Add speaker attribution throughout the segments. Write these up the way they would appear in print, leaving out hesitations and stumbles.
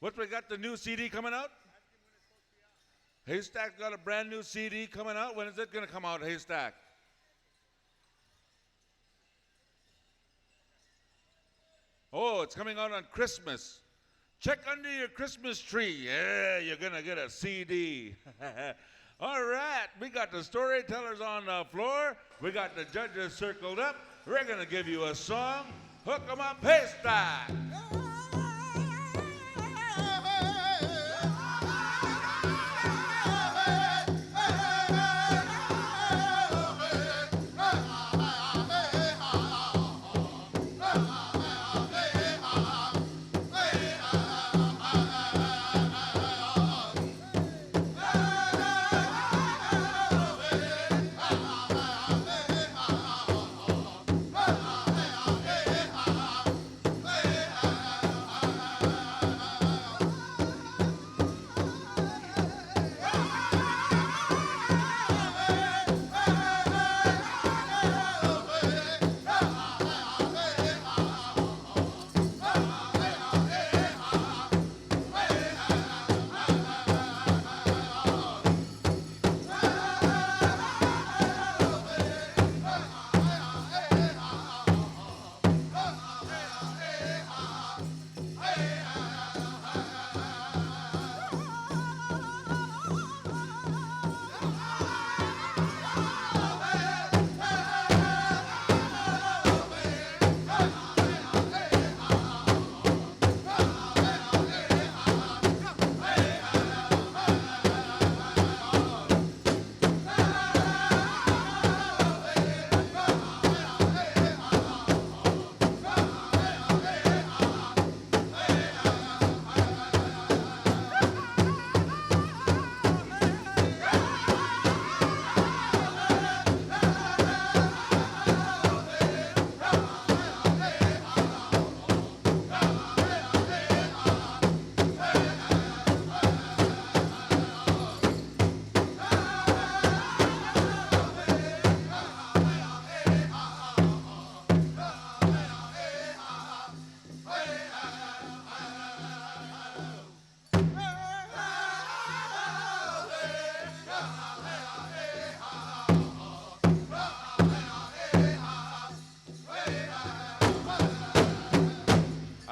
Speaker 1: What, we got the new CD coming out? Haystack got a brand new CD coming out. When is it going to come out, Haystack? Oh, it's coming out on Christmas. Check under your Christmas tree. Yeah, you're going to get a CD. All right, we got the storytellers on the floor. We got the judges circled up. We're going to give you a song. Hook 'em up, Haystack.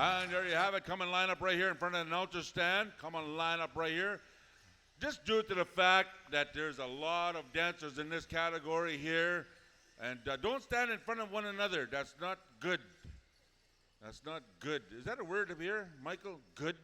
Speaker 1: And there you have it. Come and line up right here in front of the announcer stand. Come and line up right here. Just due to the fact that there's a lot of dancers in this category here. And don't stand in front of one another. That's not good. That's not good. Is that a word up here, Michael? Good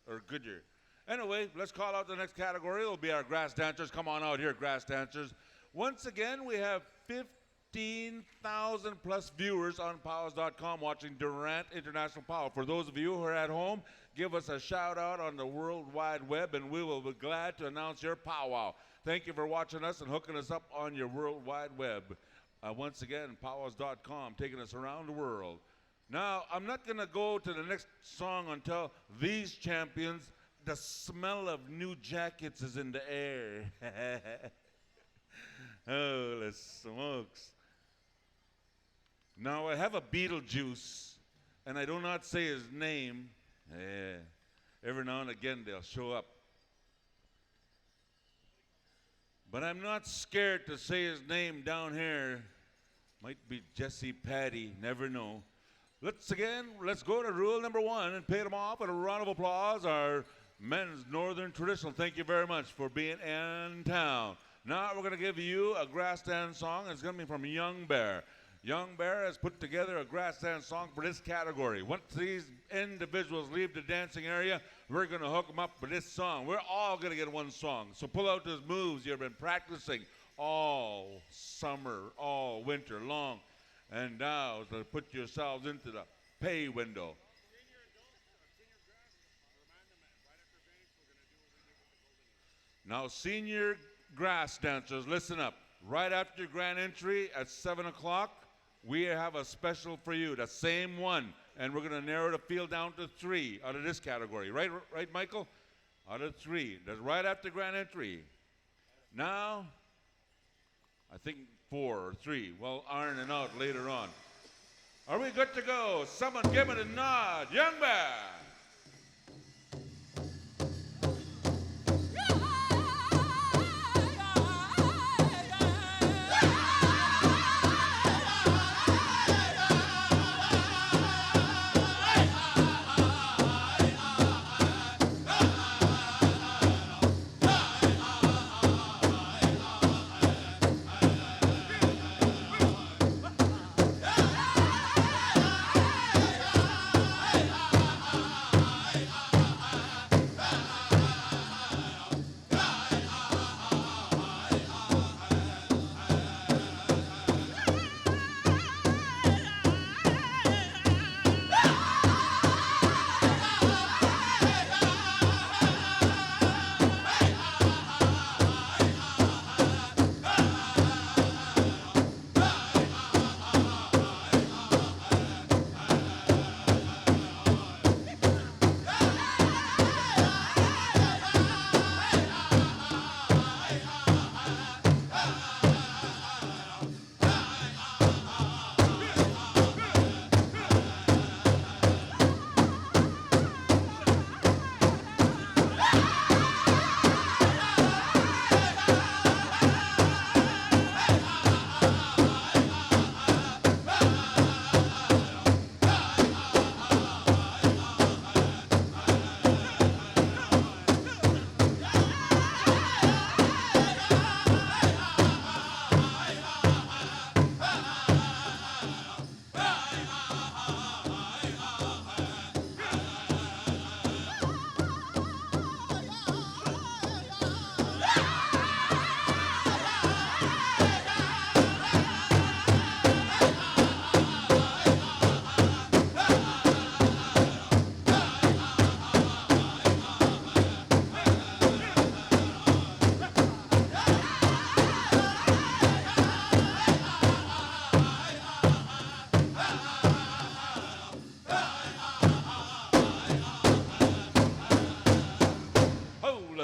Speaker 1: or gooder? Anyway, let's call out the next category. It'll be our grass dancers. Come on out here, grass dancers. Once again, we have 15,000 plus viewers on PowWows.com watching Durrant International Pow. For those of you who are at home, give us a shout out on the World Wide Web and we will be glad to announce your powwow. Thank you for watching us and hooking us up on your World Wide Web. Once again, PowWows.com, taking us around the world. Now, I'm not going to go to the next song until these champions, the smell of new jackets is in the air. Holy smokes. Now, I have a Beetlejuice, and I do not say his name. Yeah. Every now and again, they'll show up. But I'm not scared to say his name down here. Might be Jesse Patty, never know. Let's go to rule number one and pay them off with a round of applause. Our men's Northern Traditional. Thank you very much for being in town. Now we're going to give you a grass dance song. It's going to be from Young Bear. Young Bear has put together a grass dance song for this category. Once these individuals leave the dancing area, we're going to hook them up with this song. We're all going to get one song. So pull out those moves you've been practicing all summer, all winter long. And now to put yourselves into the pay window. Now, senior grass dancers, listen up. Right after grand entry at 7 o'clock, we have a special for you, the same one. And we're going to narrow the field down to 3 out of this category. Right, Michael? Out of 3. That's right after grand entry. Now, I think 4 or 3. We'll iron it out later on. Are we good to go? Someone give it a nod. Young Bear.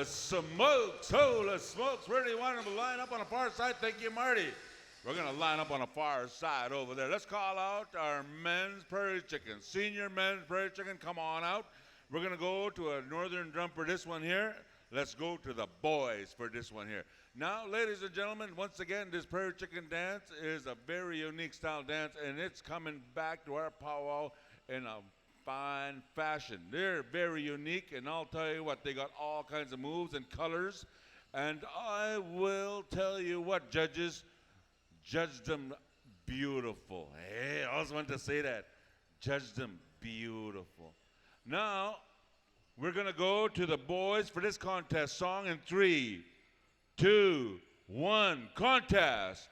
Speaker 1: smokes. Holy smokes. Where do you want them to line up on the far side? Thank you, Marty. We're going to line up on the far side over there. Let's call out our men's prairie chicken. Senior men's prairie chicken, come on out. We're going to go to a northern drum for this one here. Let's go to the boys for this one here. Now, ladies and gentlemen, once again, this prairie chicken dance is a very unique style dance, and it's coming back to our powwow in a fine fashion. They're very unique, and I'll tell you what, they got all kinds of moves and colors. And I will tell you what, judges, judge them beautiful. Hey, I always wanted to say that. Judge them beautiful. Now, we're going to go to the boys for this contest song in 3, 2, 1, contest.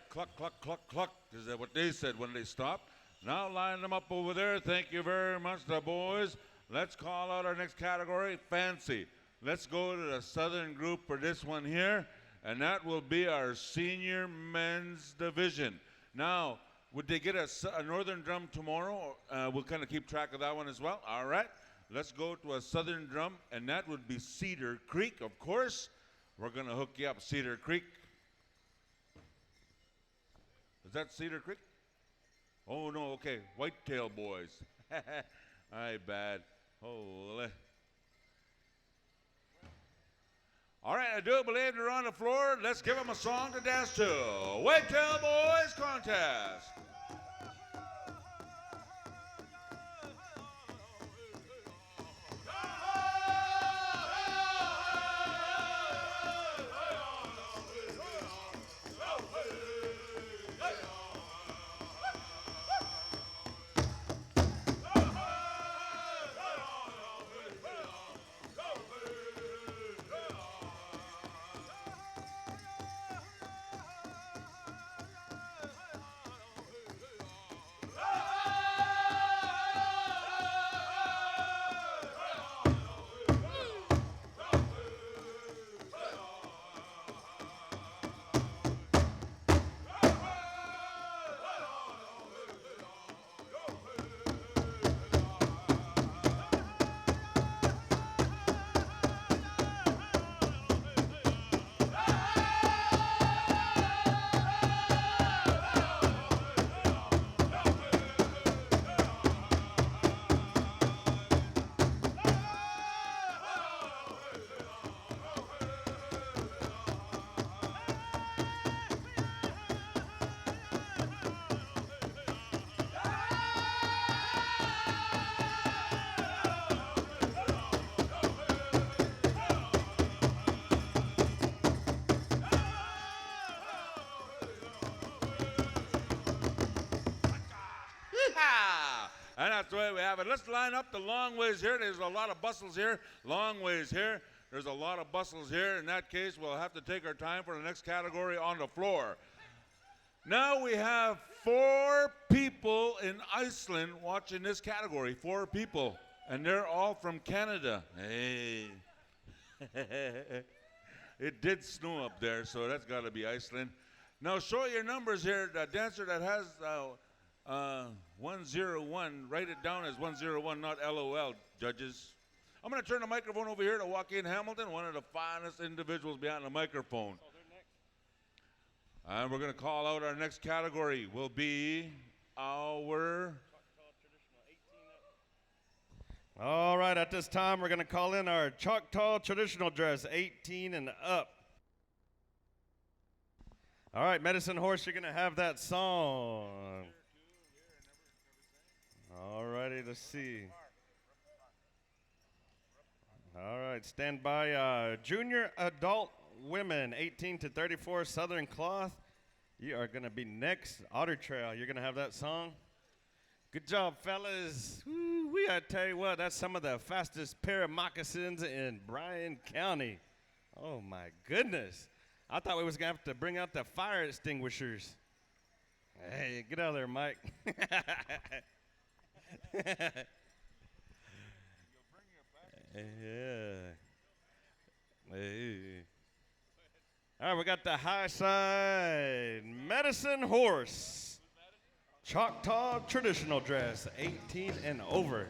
Speaker 1: Cluck, cluck, cluck, cluck. Is that what they said when they stopped? Now line them up over there. Thank you very much, the boys. Let's call out our next category, fancy. Let's go to the southern group for this one here, and that will be our senior men's division. Now, would they get a northern drum tomorrow? We'll kind of keep track of that one as well. All right. Let's go to a southern drum, and that would be Cedar Creek, of course. We're going to hook you up, Cedar Creek. Is that Cedar Creek? Oh, no, okay. Whitetail Boys. Aye, bad. Holy. All right, I do believe they're on the floor. Let's give them a song to dance to. Whitetail Boys Contest. And that's the way we have it. Let's line up the long ways here. There's a lot of bustles here. Long ways here. There's a lot of bustles here. In that case, we'll have to take our time for the next category on the floor. Now we have 4 people in Iceland watching this category. 4 people. And they're all from Canada. Hey. It did snow up there, so that's got to be Iceland. Now show your numbers here. The dancer that has 101, write it down as 101, not LOL, judges. I'm going to turn the microphone over here to Joaquin Hamilton, one of the finest individuals behind the microphone. And we're going to call out our next category will be our...
Speaker 2: All right, at this time, we're going to call in our Choctaw traditional dress, 18 and up. All right, Medicine Horse, you're going to have that song. All righty, let's see. All right, stand by. Junior adult women, 18 to 34, Southern Cloth. You are going to be next. Otter Trail, you're going to have that song. Good job, fellas. Woo-wee, I tell you what, that's some of the fastest pair of moccasins in Bryan County. Oh, my goodness. I thought we was going to have to bring out the fire extinguishers. Hey, get out of there, Mike. Yeah. Hey. All right, we got the high side Medicine Horse. Choctaw traditional dress, 18 and over.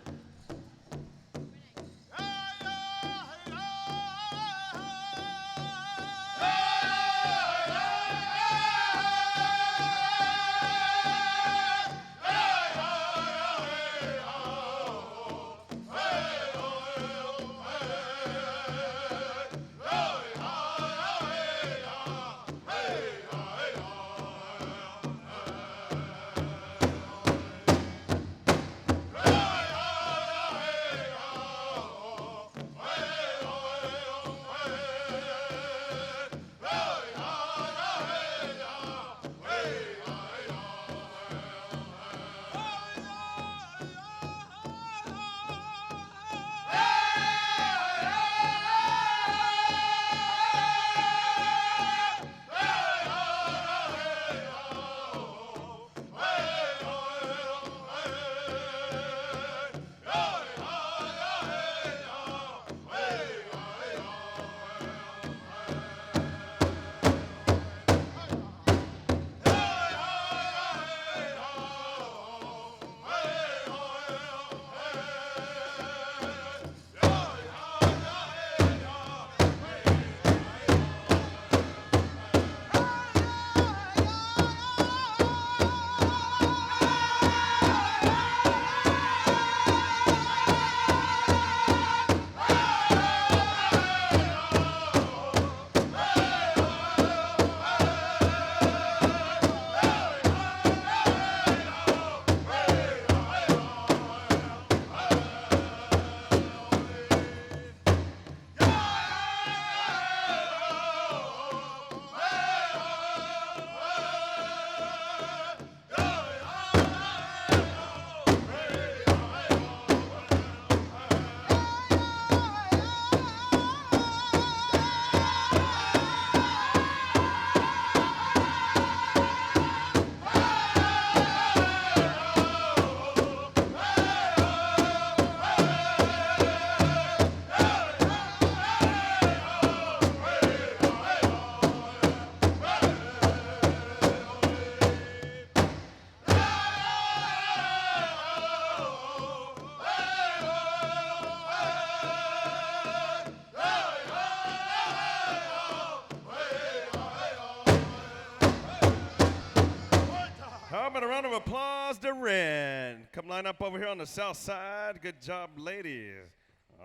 Speaker 2: How about a round of applause, Durrant? Come line up over here on the south side. Good job, ladies.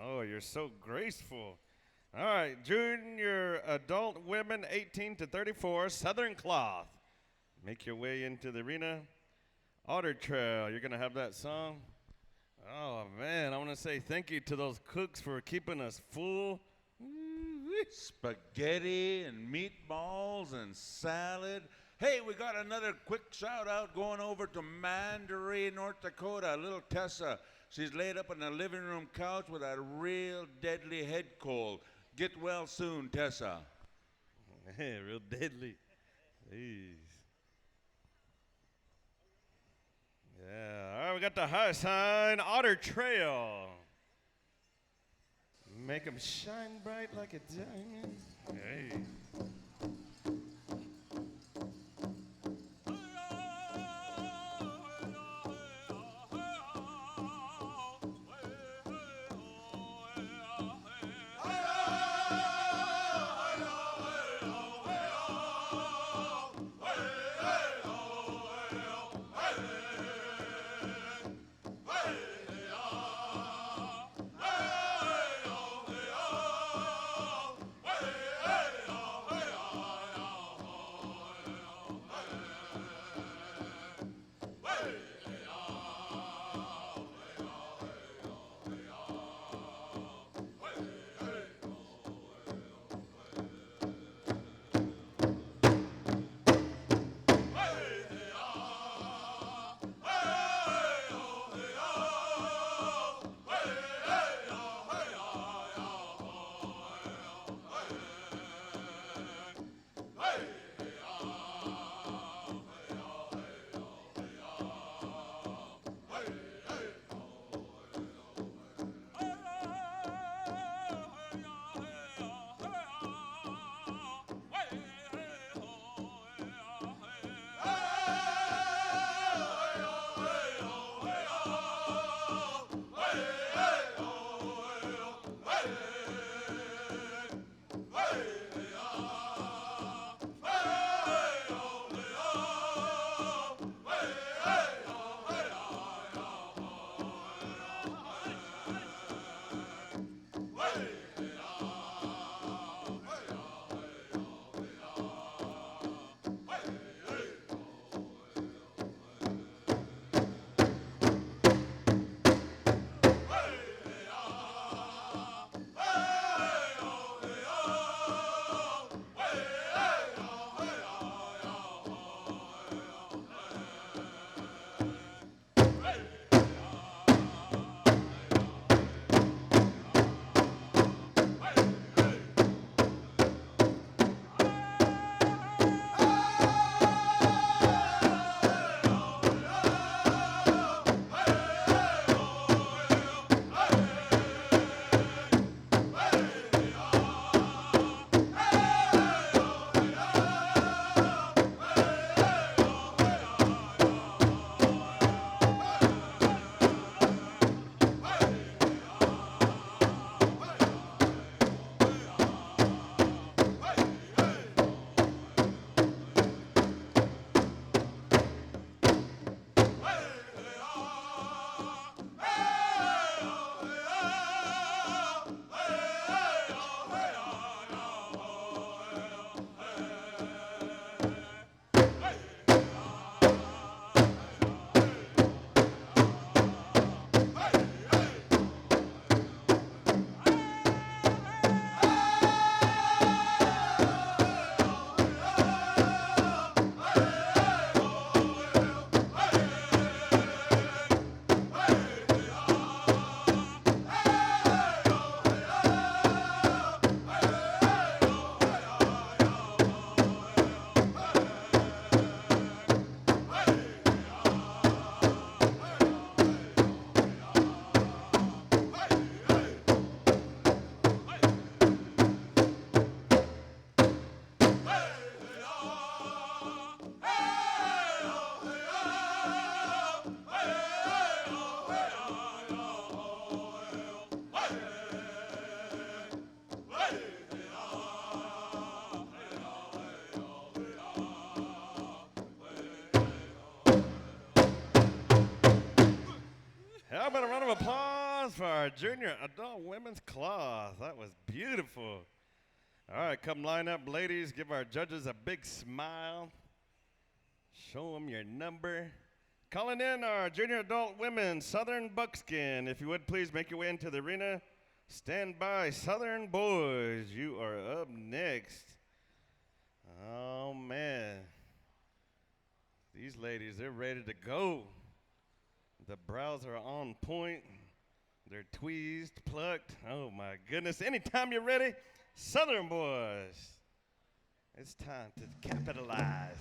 Speaker 2: Oh, you're so graceful. All right, junior adult women, 18 to 34, Southern Cloth. Make your way into the arena. Otter Trail, you're going to have that song. Oh, man, I want to say thank you to those cooks for keeping us full.
Speaker 1: Spaghetti and meatballs and salad. Hey, we got another quick shout out going over to Mandaree, North Dakota. Little Tessa. She's laid up on the living room couch with a real deadly head cold. Get well soon, Tessa.
Speaker 2: Real deadly. Jeez. Yeah. All right, we got the high sign, Otter Trail. Make 'em shine bright like a diamond. Hey. How about a round of applause for our junior adult women's cloth? That was beautiful. All right, come line up, ladies. Give our judges a big smile. Show them your number. Calling in our junior adult women, Southern Buckskin. If you would, please make your way into the arena. Stand by, Southern boys. You are up next. Oh, man. These ladies, they're ready to go. The brows are on point. They're tweezed, plucked. Oh my goodness. Anytime you're ready, Southern boys. It's time to capitalize.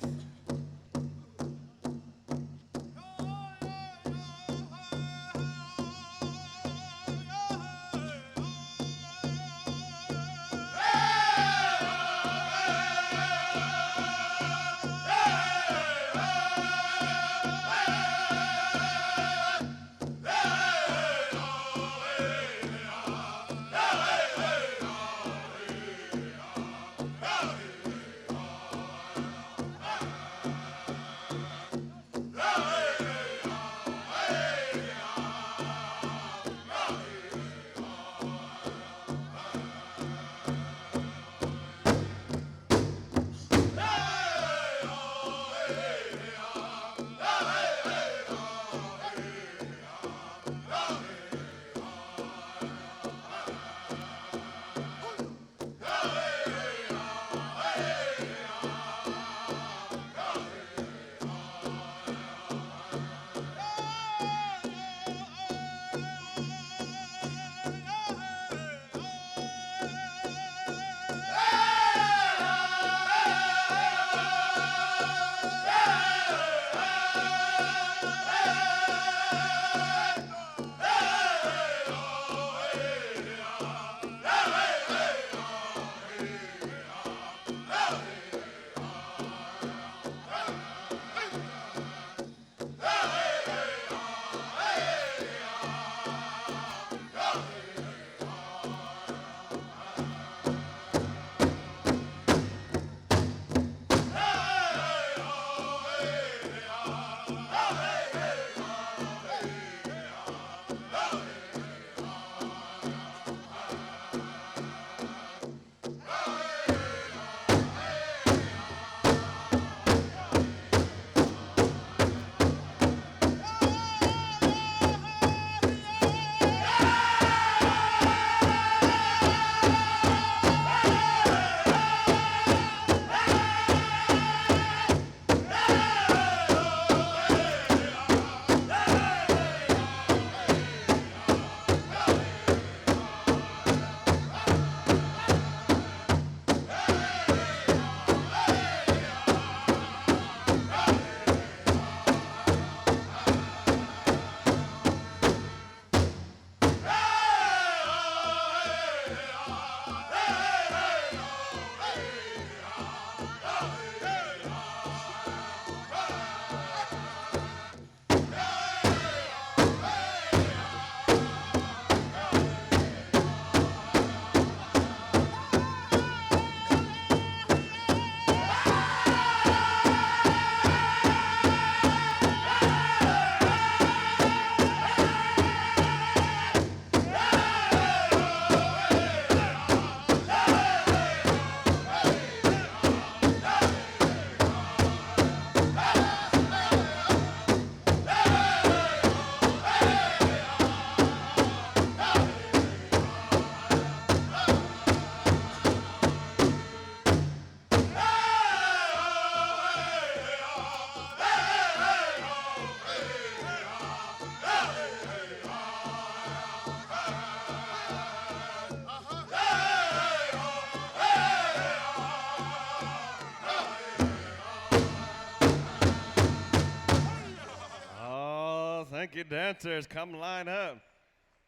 Speaker 2: Thank you, dancers. Come line up.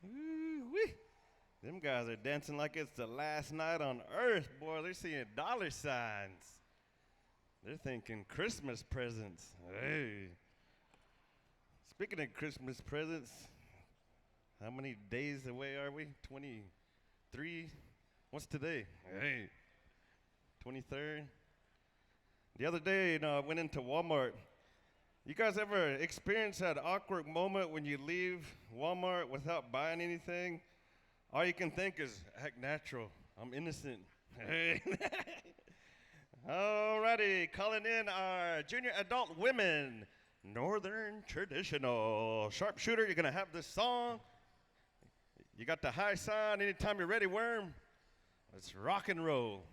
Speaker 2: Ooh-wee. Them guys are dancing like it's the last night on earth, boy. They're seeing dollar signs. They're thinking Christmas presents. Hey. Speaking of Christmas presents, how many days away are we? 23? What's today? Hey. 23rd? The other day, I went into Walmart. You guys ever experience that awkward moment when you leave Walmart without buying anything? All you can think is, act natural. I'm innocent. Hey. Alrighty, calling in our junior adult women, Northern Traditional. Sharpshooter, you're gonna have this song. You got the high sign. Anytime you're ready, Worm. Let's rock and roll.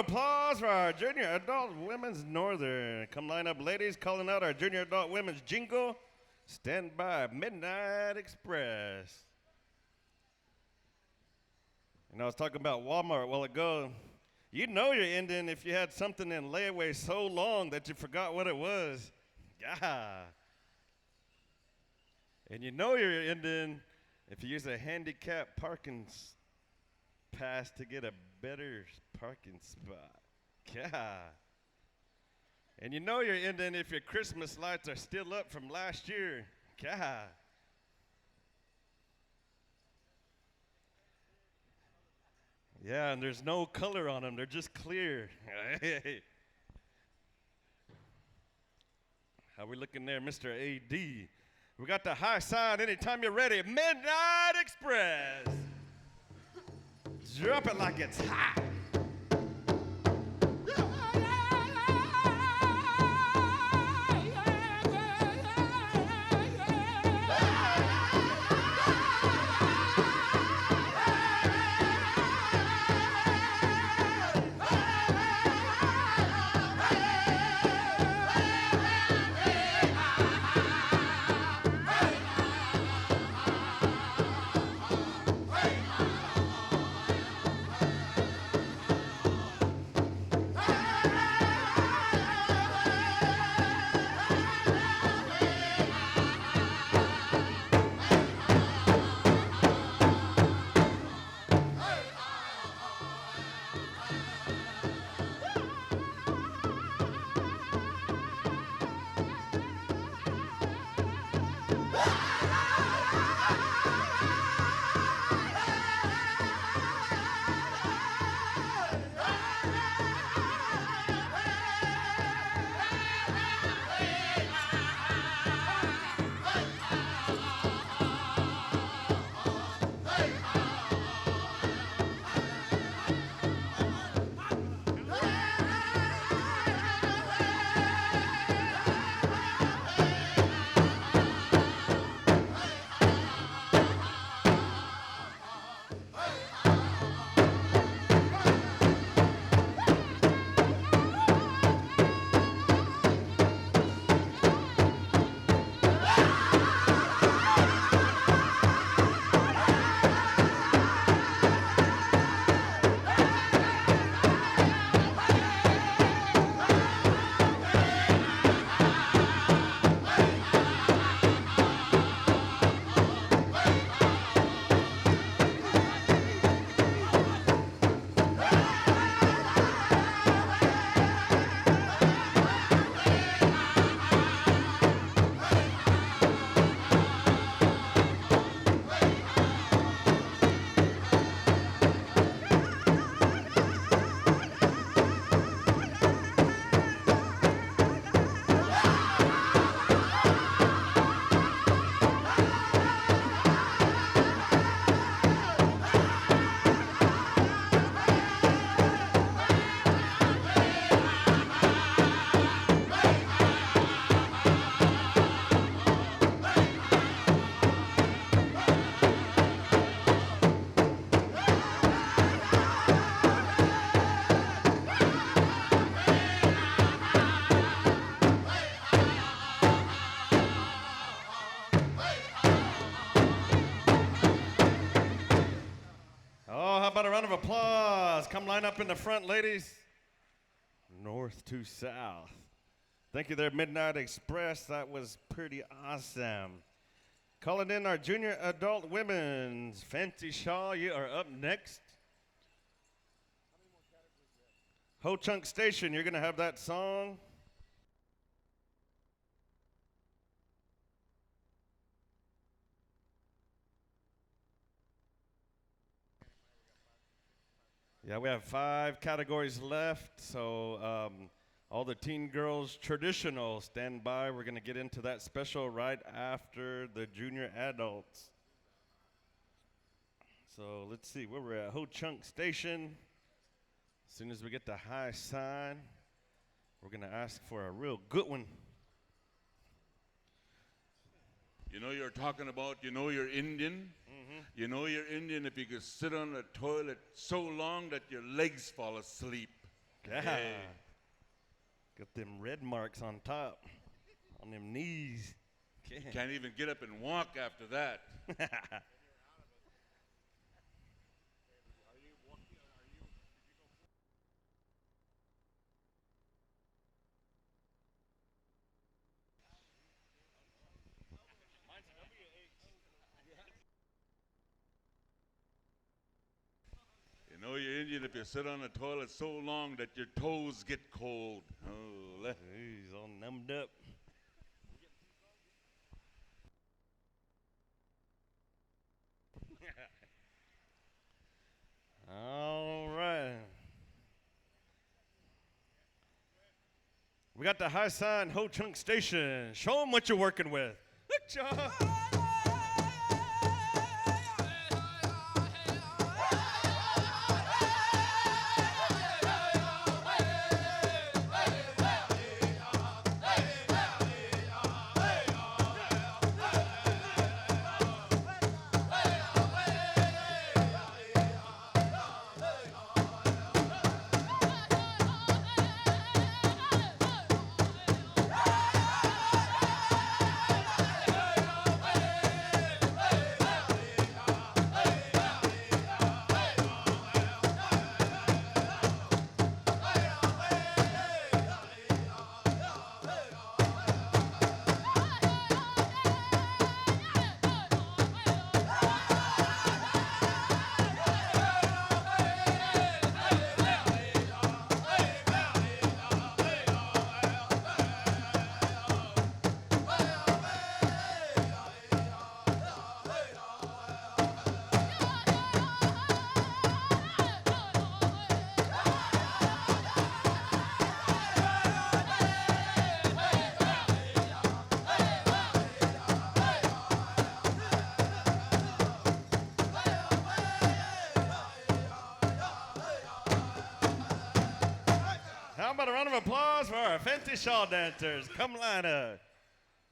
Speaker 2: applause for our Junior Adult Women's Northern. Come line up, ladies, calling out our Junior Adult Women's jingle. Stand by, Midnight Express. And I was talking about Walmart a while ago. You'd know you're Indian if you had something in layaway so long that you forgot what it was. Yeah. And you know you're Indian if you use a handicap parking pass to get a better parking spot. Yeah. And you know you're Indian if your Christmas lights are still up from last year. Yeah. Yeah, and there's no color on them. They're just clear. How we looking there, Mr. A.D.? We got the high sign anytime you're ready. Midnight Express. Drop it like it's hot. How about a round of applause? Come line up in the front, ladies. North to south. Thank you there, Midnight Express. That was pretty awesome. Calling in our Junior Adult Women's Fancy Shawl. You are up next. Ho Chunk Station, you're going to have that song. Yeah, we have 5 categories left, so all the teen girls traditional, stand by. We're going to get into that special right after the junior adults. So let's see where we're at. Ho Chunk Station. As soon as we get the high sign, we're going to ask for a real good one.
Speaker 1: You know you're talking about, you know you're Indian. You know you're Indian if you could sit on the toilet so long that your legs fall asleep.
Speaker 2: God.
Speaker 1: Hey.
Speaker 2: Got them red marks on top, on them knees.
Speaker 1: Can't even get up and walk after that. You know you're Indian if you sit on the toilet so long that your toes get cold. Oh,
Speaker 2: He's all numbed up. All right. We got the high sign Ho Chunk Station. Show them what you're working with. Good job. How about a round of applause for our fancy shawl dancers? Come line up.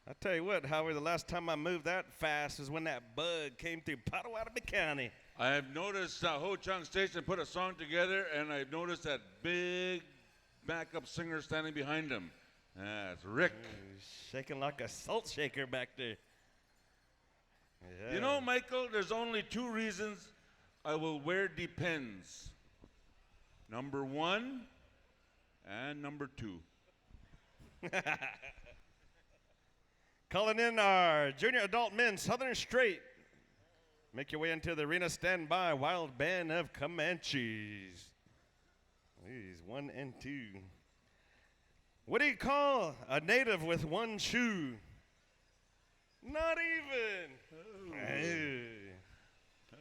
Speaker 2: I tell you what, Howie, the last time I moved that fast was when that bug came through Pottawatomie County.
Speaker 1: I have noticed Ho Chunk Station put a song together, and I've noticed that big backup singer standing behind him. That's Rick.
Speaker 2: Shaking like a salt shaker back there. Yeah.
Speaker 1: You know, Michael, there's only two reasons I will wear Depends. Number one and number two.
Speaker 2: Calling in our junior adult men, Southern Straight. Make your way into the arena, stand by, Wild Band of Comanches. These 1 and 2. What do you call a native with one shoe? Not even. Hey.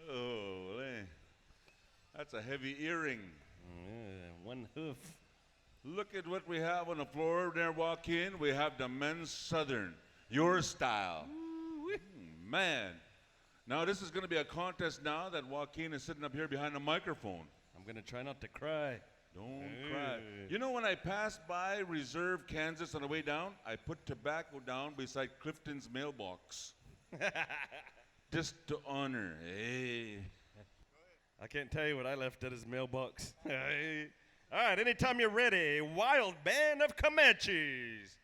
Speaker 1: Oh, that's a heavy earring.
Speaker 2: One hoof.
Speaker 1: Look at what we have on the floor there, Joaquin. We have the men's Southern, your style. Man. Now, this is going to be a contest now that Joaquin is sitting up here behind the microphone.
Speaker 2: I'm going to try not to cry.
Speaker 1: Don't cry. You know, when I passed by Reserve, Kansas on the way down, I put tobacco down beside Clifton's mailbox. Just to honor. Hey.
Speaker 2: I can't tell you what I left at his mailbox. Hey. All right, anytime you're ready, Wild Band of Comanches.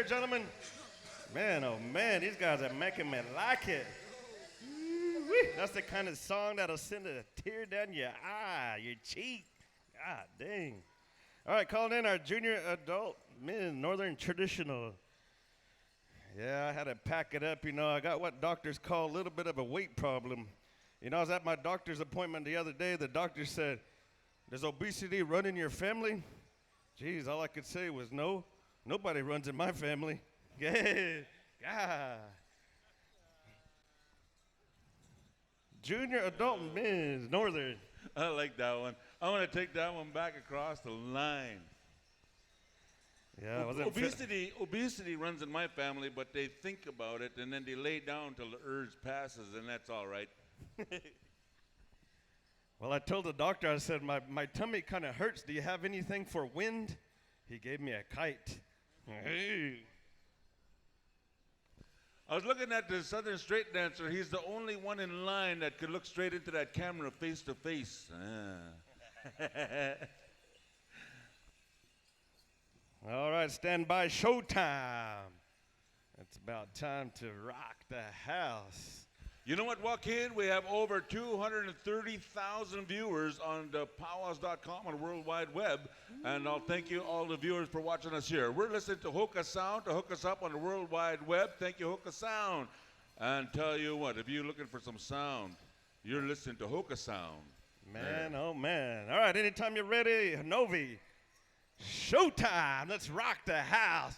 Speaker 2: gentlemen. Man, oh man, these guys are making me like it. Ooh-wee. That's the kind of song that'll send a tear down your eye, your cheek. God dang. All right, calling in our junior adult men, Northern Traditional. Yeah, I had to pack it up. You know, I got what doctors call a little bit of a weight problem. You know, I was at my doctor's appointment the other day. The doctor said, "Does obesity run in your family?" Geez, all I could say was no. Nobody runs in my family. Yeah. God. Junior adult men's Northern.
Speaker 1: I like that one. I want to take that one back across the line.
Speaker 2: Yeah,
Speaker 1: Obesity runs in my family, but they think about it and then they lay down till the urge passes, and that's all right.
Speaker 2: Well, I told the doctor, I said, my tummy kind of hurts. Do you have anything for wind? He gave me a kite. Hey.
Speaker 1: I was looking at the Southern Straight Dancer. He's the only one in line that could look straight into that camera face to face.
Speaker 2: All right, stand by. Showtime. It's about time to rock the house.
Speaker 1: You know what, Joaquin? We have over 230,000 viewers on the PowWows.com on the World Wide Web. And I'll thank you, all the viewers, for watching us here. We're listening to Hoka Sound to hook us up on the World Wide Web. Thank you, Hoka Sound. And tell you what, if you're looking for some sound, you're listening to Hoka Sound.
Speaker 2: Man, oh man. All right, anytime you're ready, Novi. Showtime. Let's rock the house.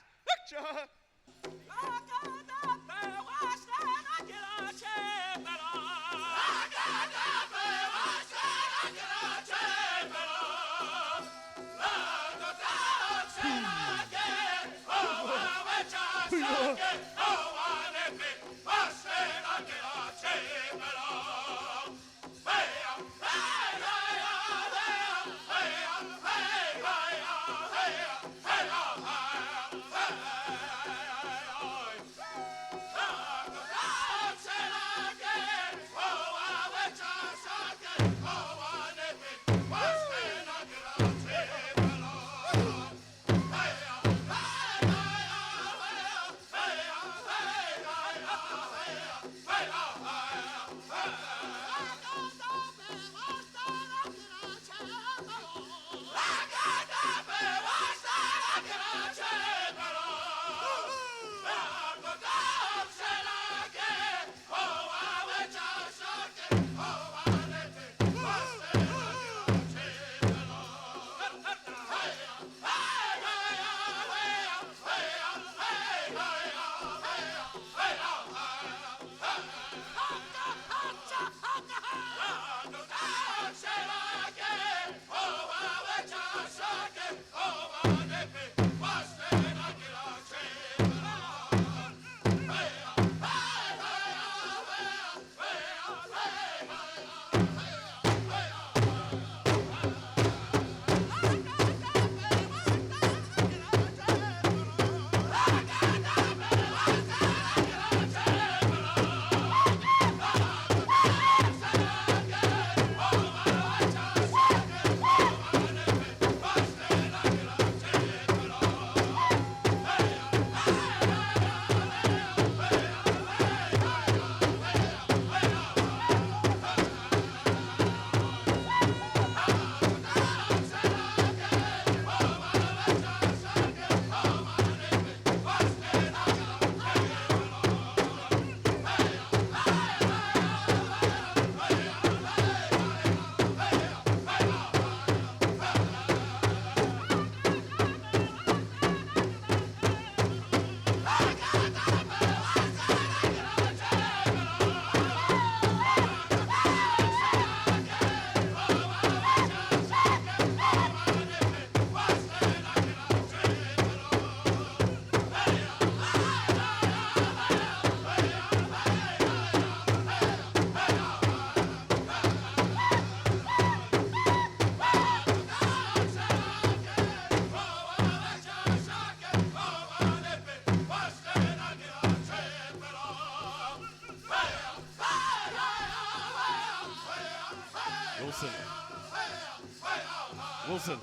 Speaker 2: Wilson.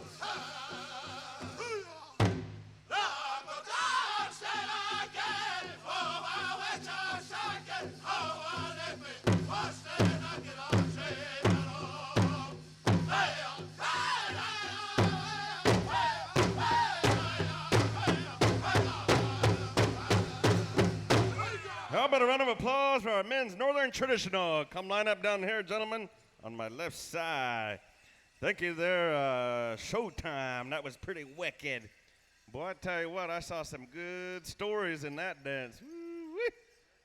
Speaker 2: How about a round of applause for our men's Northern Traditional? Come line up down here, gentlemen, on my left side. Thank you there, Showtime. That was pretty wicked. Boy, I tell you what, I saw some good stories in that dance. Woo-wee.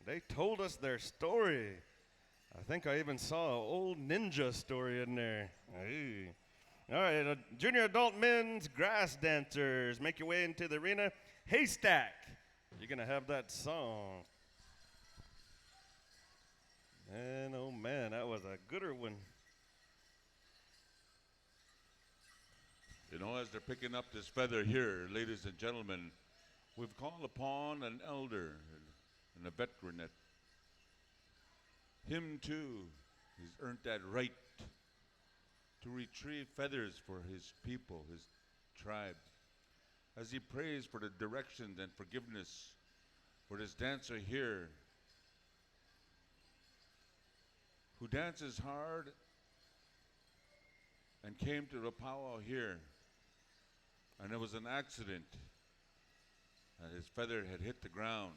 Speaker 2: They told us their story. I think I even saw an old ninja story in there. Hey. All right, junior adult men's grass dancers. Make your way into the arena. Haystack. You're going to have that song. And oh man, that was a gooder one.
Speaker 1: You know, as they're picking up this feather here, ladies and gentlemen, we've called upon an elder and a veteran that him too, he's earned that right to retrieve feathers for his people, his tribe. As he prays for the directions and forgiveness for this dancer here, who dances hard and came to the powwow here, and it was an accident, and his feather had hit the ground.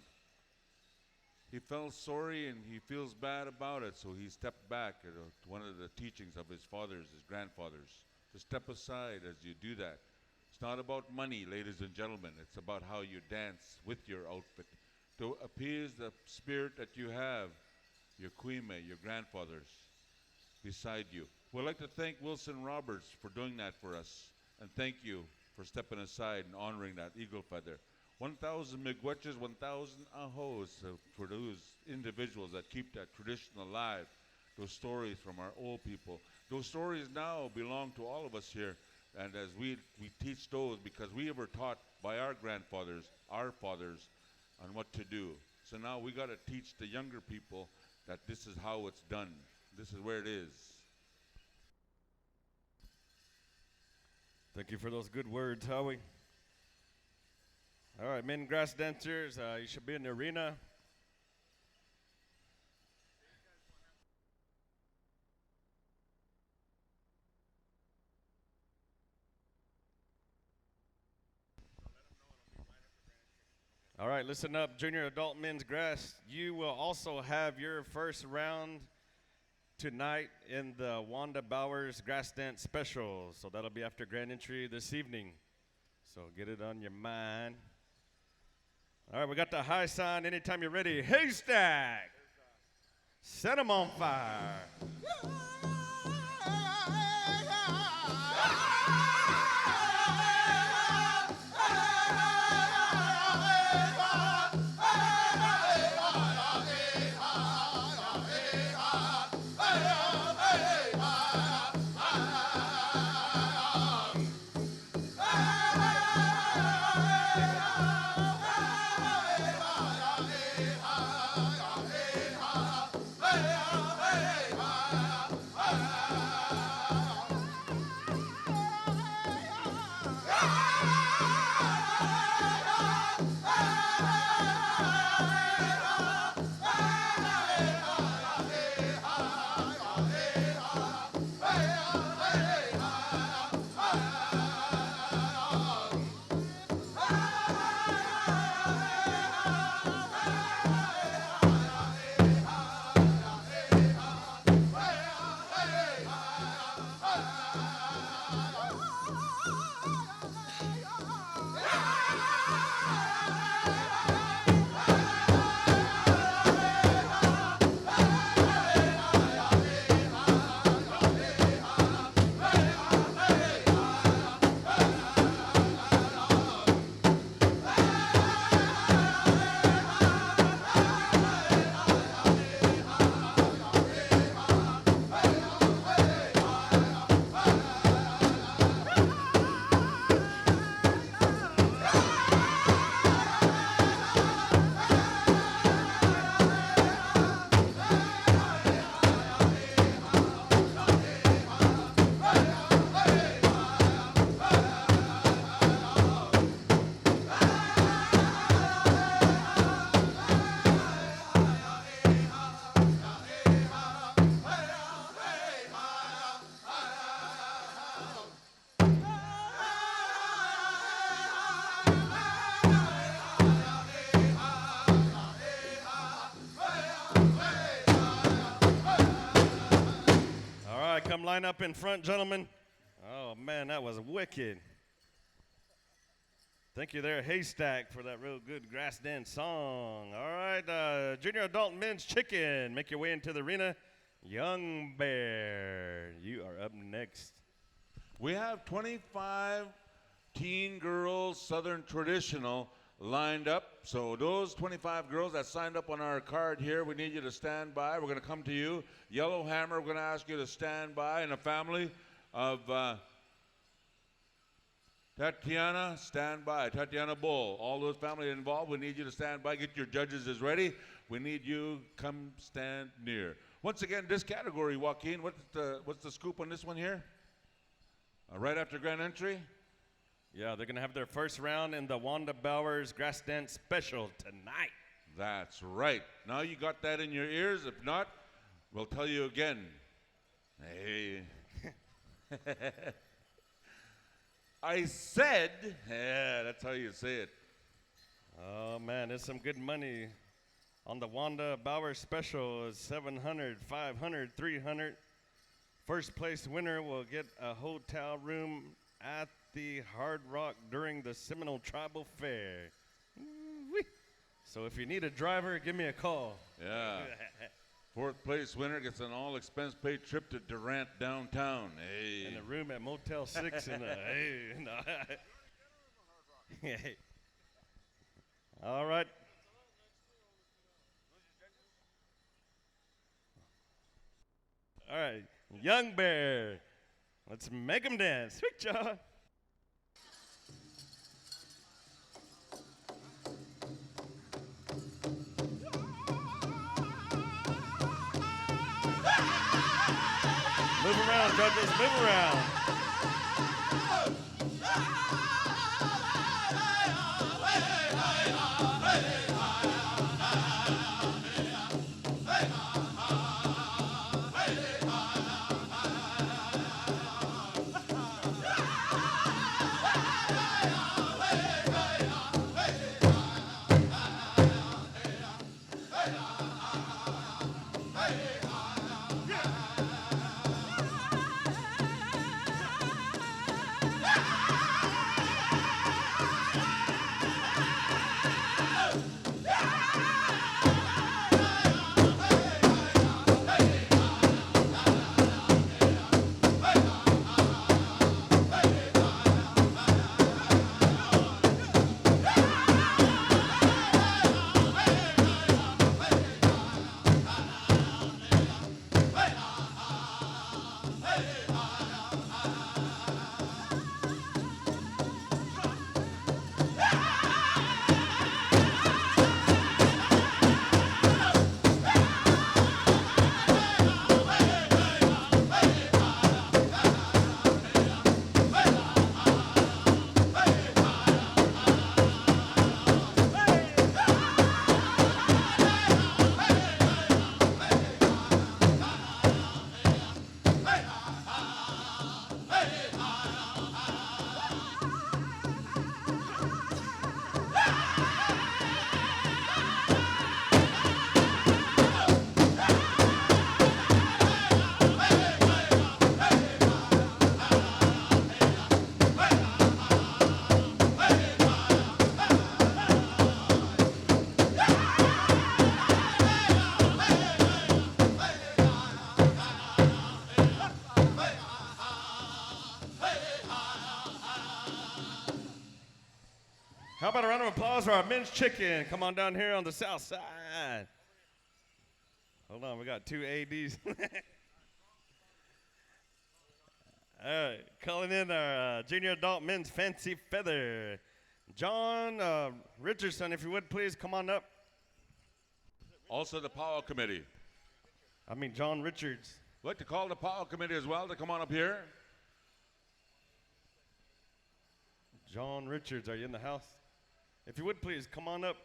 Speaker 1: He felt sorry and he feels bad about it, so he stepped back at one of the teachings of his fathers, his grandfathers, to step aside as you do that. It's not about money, ladies and gentlemen. It's about how you dance with your outfit to appease the spirit that you have, your Kwime, your grandfathers beside you. We'd like to thank Wilson Roberts for doing that for us, and thank you for stepping aside and honoring that eagle feather. 1,000 miigwetches, 1,000 ahos for those individuals that keep that tradition alive, those stories from our old people. Those stories now belong to all of us here, and as we teach those because we were taught by our grandfathers, our fathers, on what to do. So now we got to teach the younger people that this is how it's done. This is where it is.
Speaker 2: Thank you for those good words, Howie. All right, men grass dancers, you should be in the arena. All right, listen up, junior adult men's grass. You will also have your first round tonight in the Wanda Bowers Grass Dance Special. So that'll be after grand entry this evening. So get it on your mind. All right, we got the high sign. Anytime you're ready, Haystack. Set 'em on fire. Come line up in front, gentlemen. Oh, man, that was wicked. Thank you there, Haystack, for that real good grass dance song. All right, Junior Adult Men's Chicken. Make your way into the arena. Young Bear, you are up next.
Speaker 1: We have 25 teen girls, Southern Traditional, lined up. So those 25 girls that signed up on our card here, we need you to stand by. We're going to come to you. Yellow Hammer, we're going to ask you to stand by. And a family of Tatiana, stand by. Tatiana Bull, all those families involved, we need you to stand by. Get your judges is ready. We need you come stand near. Once again, this category, Joaquin, what's the scoop on this one here? Right after grand entry?
Speaker 2: Yeah, they're going to have their first round in the Wanda Bowers Grass Dance Special tonight.
Speaker 1: That's right. Now you got that in your ears. If not, we'll tell you again. Hey. I said, yeah, that's how you say it.
Speaker 2: Oh, man, there's some good money on the Wanda Bowers Special. Is 700, 500, 300. First place winner will get a hotel room at the Hard Rock during the Seminole Tribal Fair. Woo-wee. So if you need a driver, give me a call.
Speaker 1: Yeah. Fourth place winner gets an all expense paid trip to Durrant downtown. Hey.
Speaker 2: And a room at Motel 6 in the hey. No. Hey. All right. All right. Young Bear. Let's make him dance. Sweet job. Move around, judges. Move around. How about a round of applause for our men's chicken? Come on down here on the south side. Hold on, we got two ADs. All right, calling in our junior adult men's fancy feather. John Richardson, if you would please come on up.
Speaker 1: Also the Powwow Committee.
Speaker 2: I mean John Richards.
Speaker 1: I'd like to call the Powwow Committee as well to come on up here.
Speaker 2: John Richards, are you in the house? If you would please come on up.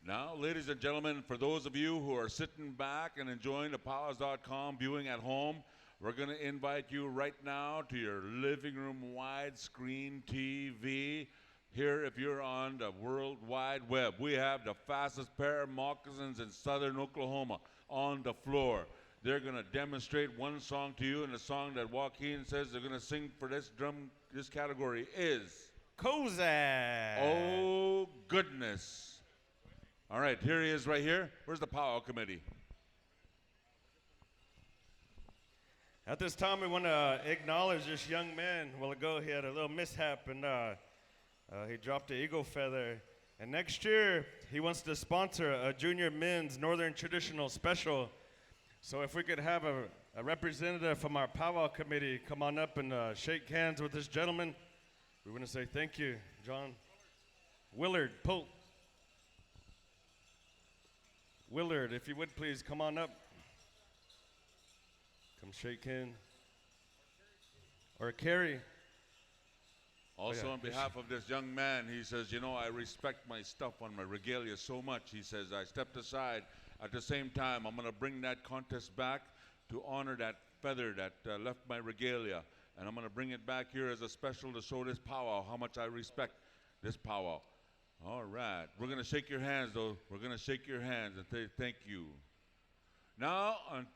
Speaker 1: Now, ladies and gentlemen, for those of you who are sitting back and enjoying the PowWows.com viewing at home, we're going to invite you right now to your living room widescreen TV. here if you're on the World Wide Web. We have the fastest pair of moccasins in southern Oklahoma on the floor. They're going to demonstrate one song to you, and the song that Joaquin says they're going to sing for this category is
Speaker 2: Kozak.
Speaker 1: Oh Goodness. All right, here he is right here. Where's the powwow committee?
Speaker 2: At this time, we want to acknowledge this young man. A while ago, he had a little mishap, and he dropped an eagle feather. And next year, he wants to sponsor a junior men's Northern Traditional Special. So if we could have a representative from our powwow committee come on up and shake hands with this gentleman, we want to say thank you, John. Willard Pope. Willard, if you would please come on up. Come shake hands. Or Carrie.
Speaker 1: Also,
Speaker 2: yeah.
Speaker 1: on behalf of this young man, he says, you know, I respect my stuff on my regalia so much. He says, I stepped aside. At the same time, I'm going to bring that contest back to honor that feather that left my regalia. And I'm going to bring it back here as a special to show this powwow how much I respect this powwow. All right. We're going to shake your hands, though. We're going to shake your hands and say thank you. Now, on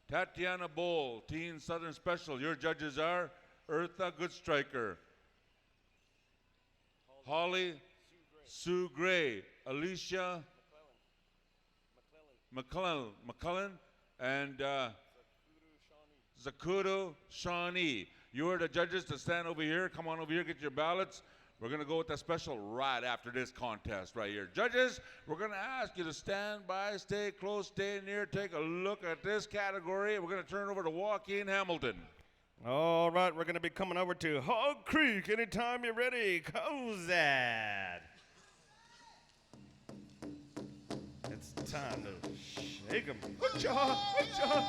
Speaker 1: Tatiana Bull, Teen Southern Special, your judges are Eartha Goodstriker, Holly Sue Gray, Alicia McClellan, and Zakudo Shawnee. You are the judges to stand over here. Come on over here, get your ballots. We're going to go with the special right after this contest right here. Judges, we're going to ask you to stand by, stay close, stay near, take a look at this category. We're going to turn over to Joaquin Hamilton.
Speaker 2: All right, we're going to be coming over to Hog Creek anytime you're ready. Kozak. It's time to shake 'em. Whatcha?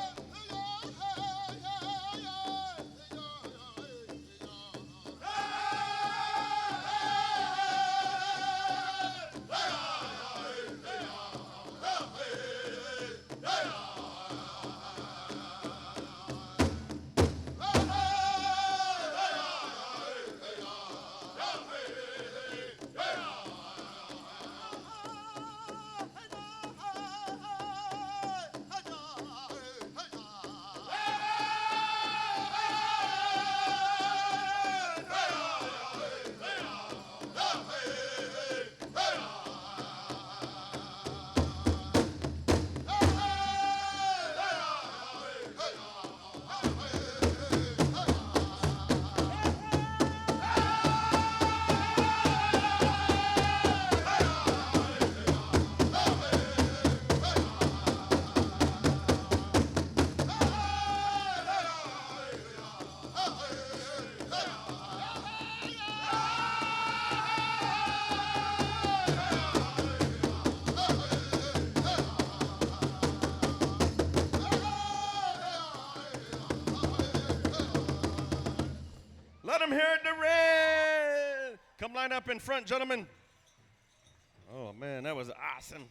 Speaker 2: Let them hear it, Durrant. Come line up in front, gentlemen. Oh, man, that was awesome.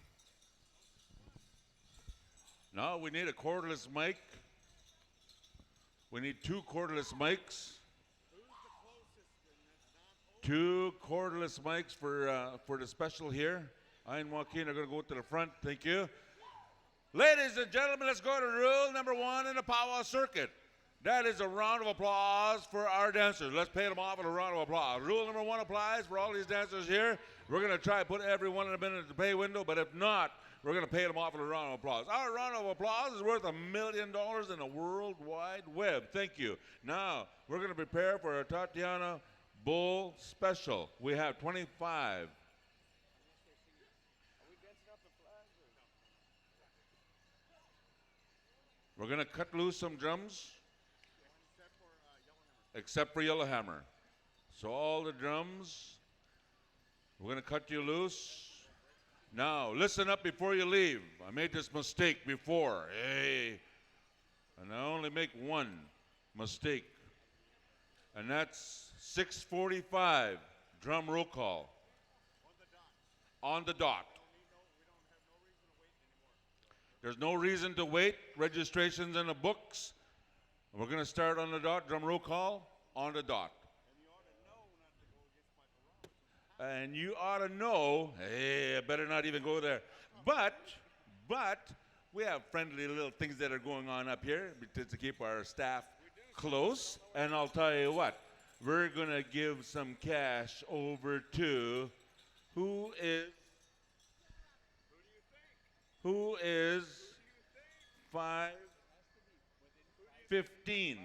Speaker 1: Now we need a cordless mic. We need 2 cordless mics. Two cordless mics for the special here. I and Joaquin are going to go to the front. Thank you. Ladies and gentlemen, let's go to rule number 1 in the powwow circuit. That is a round of applause for our dancers. Let's pay them off with a round of applause. Rule number 1 applies for all these dancers here. We're going to try to put every one of them in the pay window, but if not, we're going to pay them off with a round of applause. Our round of applause is worth $1 million in the World Wide Web. Thank you. Now, we're going to prepare for a Tatiana Bull special. We have 25. We're going to cut loose some drums. Except for Yellowhammer. So all the drums, we're going to cut you loose. Now, listen up before you leave. I made this mistake before. Hey. And I only make one mistake. And that's 6:45, drum roll call. On the dot. There's no reason to wait. Registration's in the books. We're going to start on the dot, drum roll call, on the dot. And you ought to know, hey, I better not even go there. But we have friendly little things that are going on up here to keep our staff close. And I'll tell you what, we're going to give some cash over to who is 515.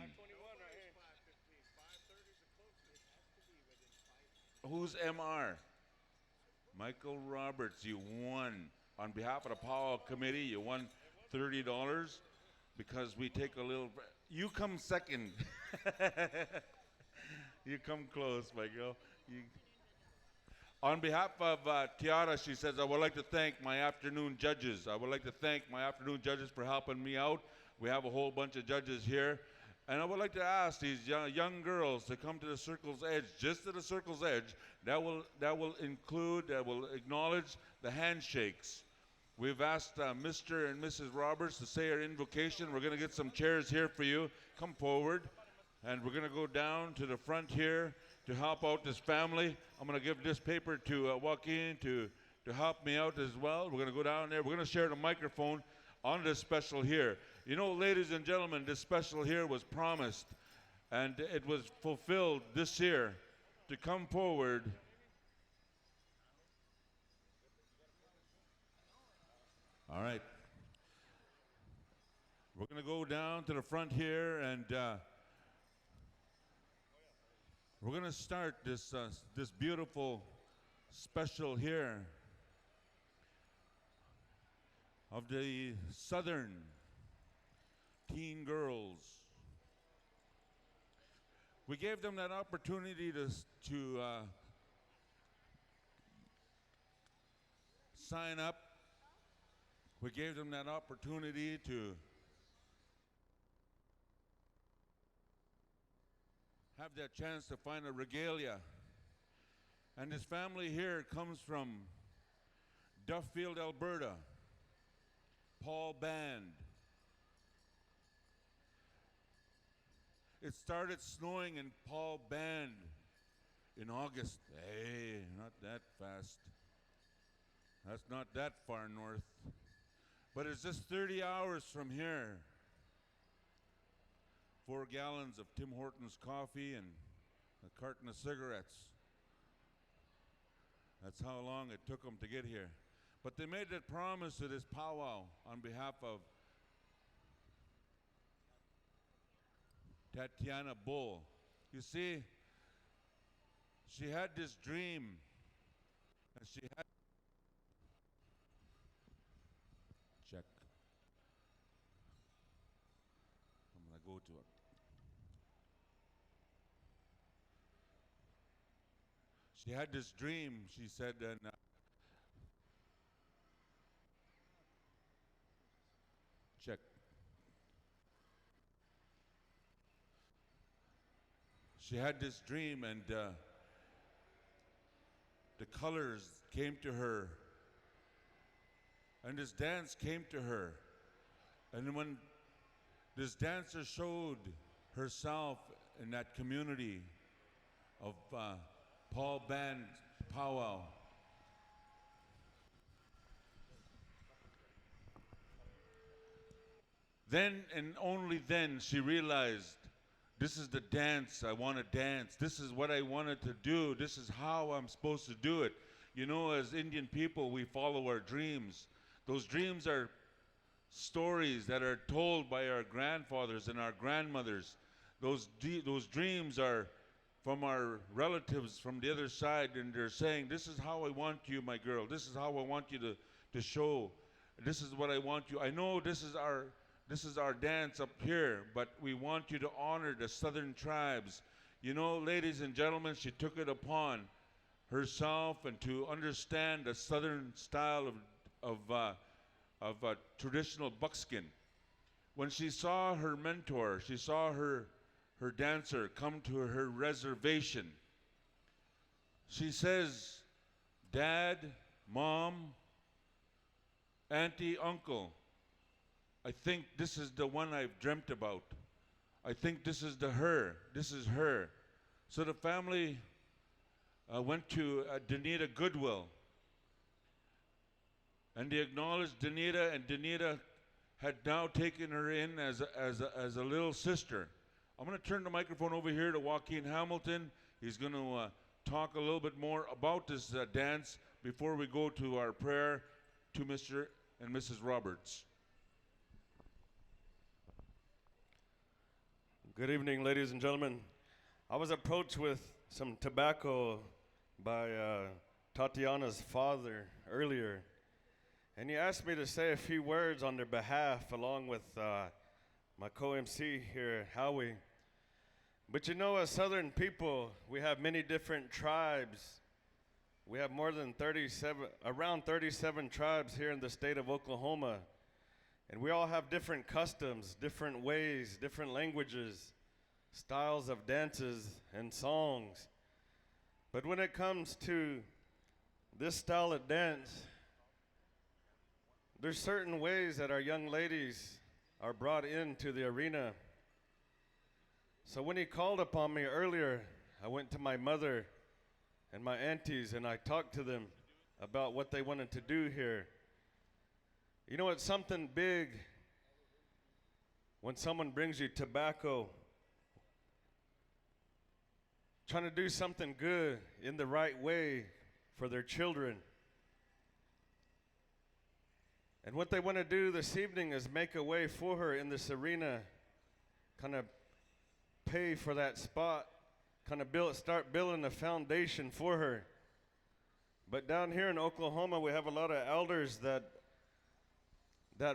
Speaker 1: Who's MR? Michael Roberts, you won. On behalf of the Pow Wow Committee, you won $30 because we take a little. You come second. You come close, my girl. On behalf of Tiara, she says, I would like to thank my afternoon judges. I would like to thank my afternoon judges for helping me out. We have a whole bunch of judges here. And I would like to ask these young girls to come to the circle's edge, just to the circle's edge. That will acknowledge the handshakes. We've asked Mr. and Mrs. Roberts to say our invocation. We're going to get some chairs here for you. Come forward. And we're going to go down to the front here to help out this family. I'm going to give this paper to Joaquin to help me out as well. We're going to go down there. We're going to share the microphone on this special here. You know, ladies and gentlemen, this special here was promised, and it was fulfilled this year. To come forward. All right. We're going to go down to the front here, and we're going to start this beautiful special here of the Southern teen girls. We gave them that opportunity to sign up. We gave them that opportunity to have that chance to find a regalia. And this family here comes from Duffield, Alberta. Paul Band. It started snowing in Paul Band in August. Hey, not that fast. That's not that far north. But it's just 30 hours from here. 4 gallons of Tim Hortons coffee and a carton of cigarettes. That's how long it took them to get here. But they made that promise to this powwow on behalf of Tatiana Bull. You see, she had this dream, and she had check. I'm gonna go to it. She had this dream, she said, and check. She had this dream, and the colors came to her, and this dance came to her. And when this dancer showed herself in that community of Paul Band Pow Wow, then and only then she realized, this is the dance I want to dance. This is what I wanted to do. This is how I'm supposed to do it. You know, as Indian people, we follow our dreams. Those dreams are stories that are told by our grandfathers and our grandmothers. Those dreams are from our relatives from the other side, and they're saying, this is how I want you, my girl. This is how I want you to show. This is what I want you. I know this is our dance up here, but we want you to honor the southern tribes. You know, ladies and gentlemen, she took it upon herself and to understand the southern style of traditional buckskin. When she saw her mentor, she saw her dancer come to her reservation. She says, Dad, Mom, Auntie, Uncle, I think this is the one I've dreamt about. I think this is her. This is her. So the family went to Danita Goodwill. And they acknowledged Danita, and Danita had now taken her in as a little sister. I'm going to turn the microphone over here to Joaquin Hamilton. He's going to talk a little bit more about this dance before we go to our prayer to Mr. and Mrs. Roberts.
Speaker 2: Good evening, ladies and gentlemen. I was approached with some tobacco by Tatiana's father earlier, and he asked me to say a few words on their behalf along with my co-MC here, Howie. But you know, as Southern people, we have many different tribes. We have more than around 37 tribes here in the state of Oklahoma. And we all have different customs, different ways, different languages, styles of dances and songs. But when it comes to this style of dance, there's certain ways that our young ladies are brought into the arena. So when he called upon me earlier, I went to my mother and my aunties and I talked to them about what they wanted to do here. You know, it's something big when someone brings you tobacco, trying to do something good in the right way for their children. And what they want to do this evening is make a way for her in this arena, kind of pay for that spot, kind of start building a foundation for her. But down here in Oklahoma, we have a lot of elders that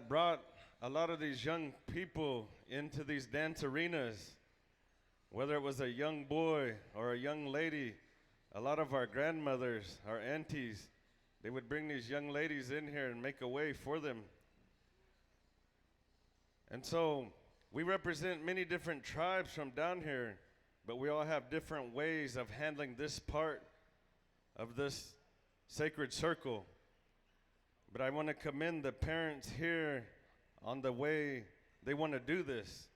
Speaker 2: brought a lot of these young people into these dance arenas. Whether it was a young boy or a young lady, a lot of our grandmothers, our aunties, they would bring these young ladies in here and make a way for them. And so we represent many different tribes from down here, but we all have different ways of handling this part of this sacred circle. But I want to commend the parents here on the way they want to do this.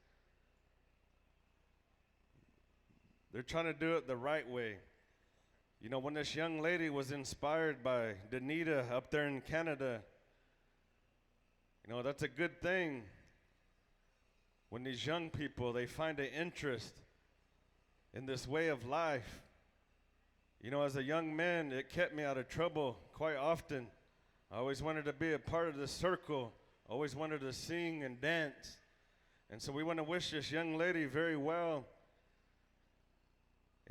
Speaker 2: They're trying to do it the right way. You know, when this young lady was inspired by Danita up there in Canada, you know, that's a good thing. When these young people, they find an interest in this way of life. You know, as a young man, it kept me out of trouble quite often. I always wanted to be a part of this circle, always wanted to sing and dance. And so we want to wish this young lady very well.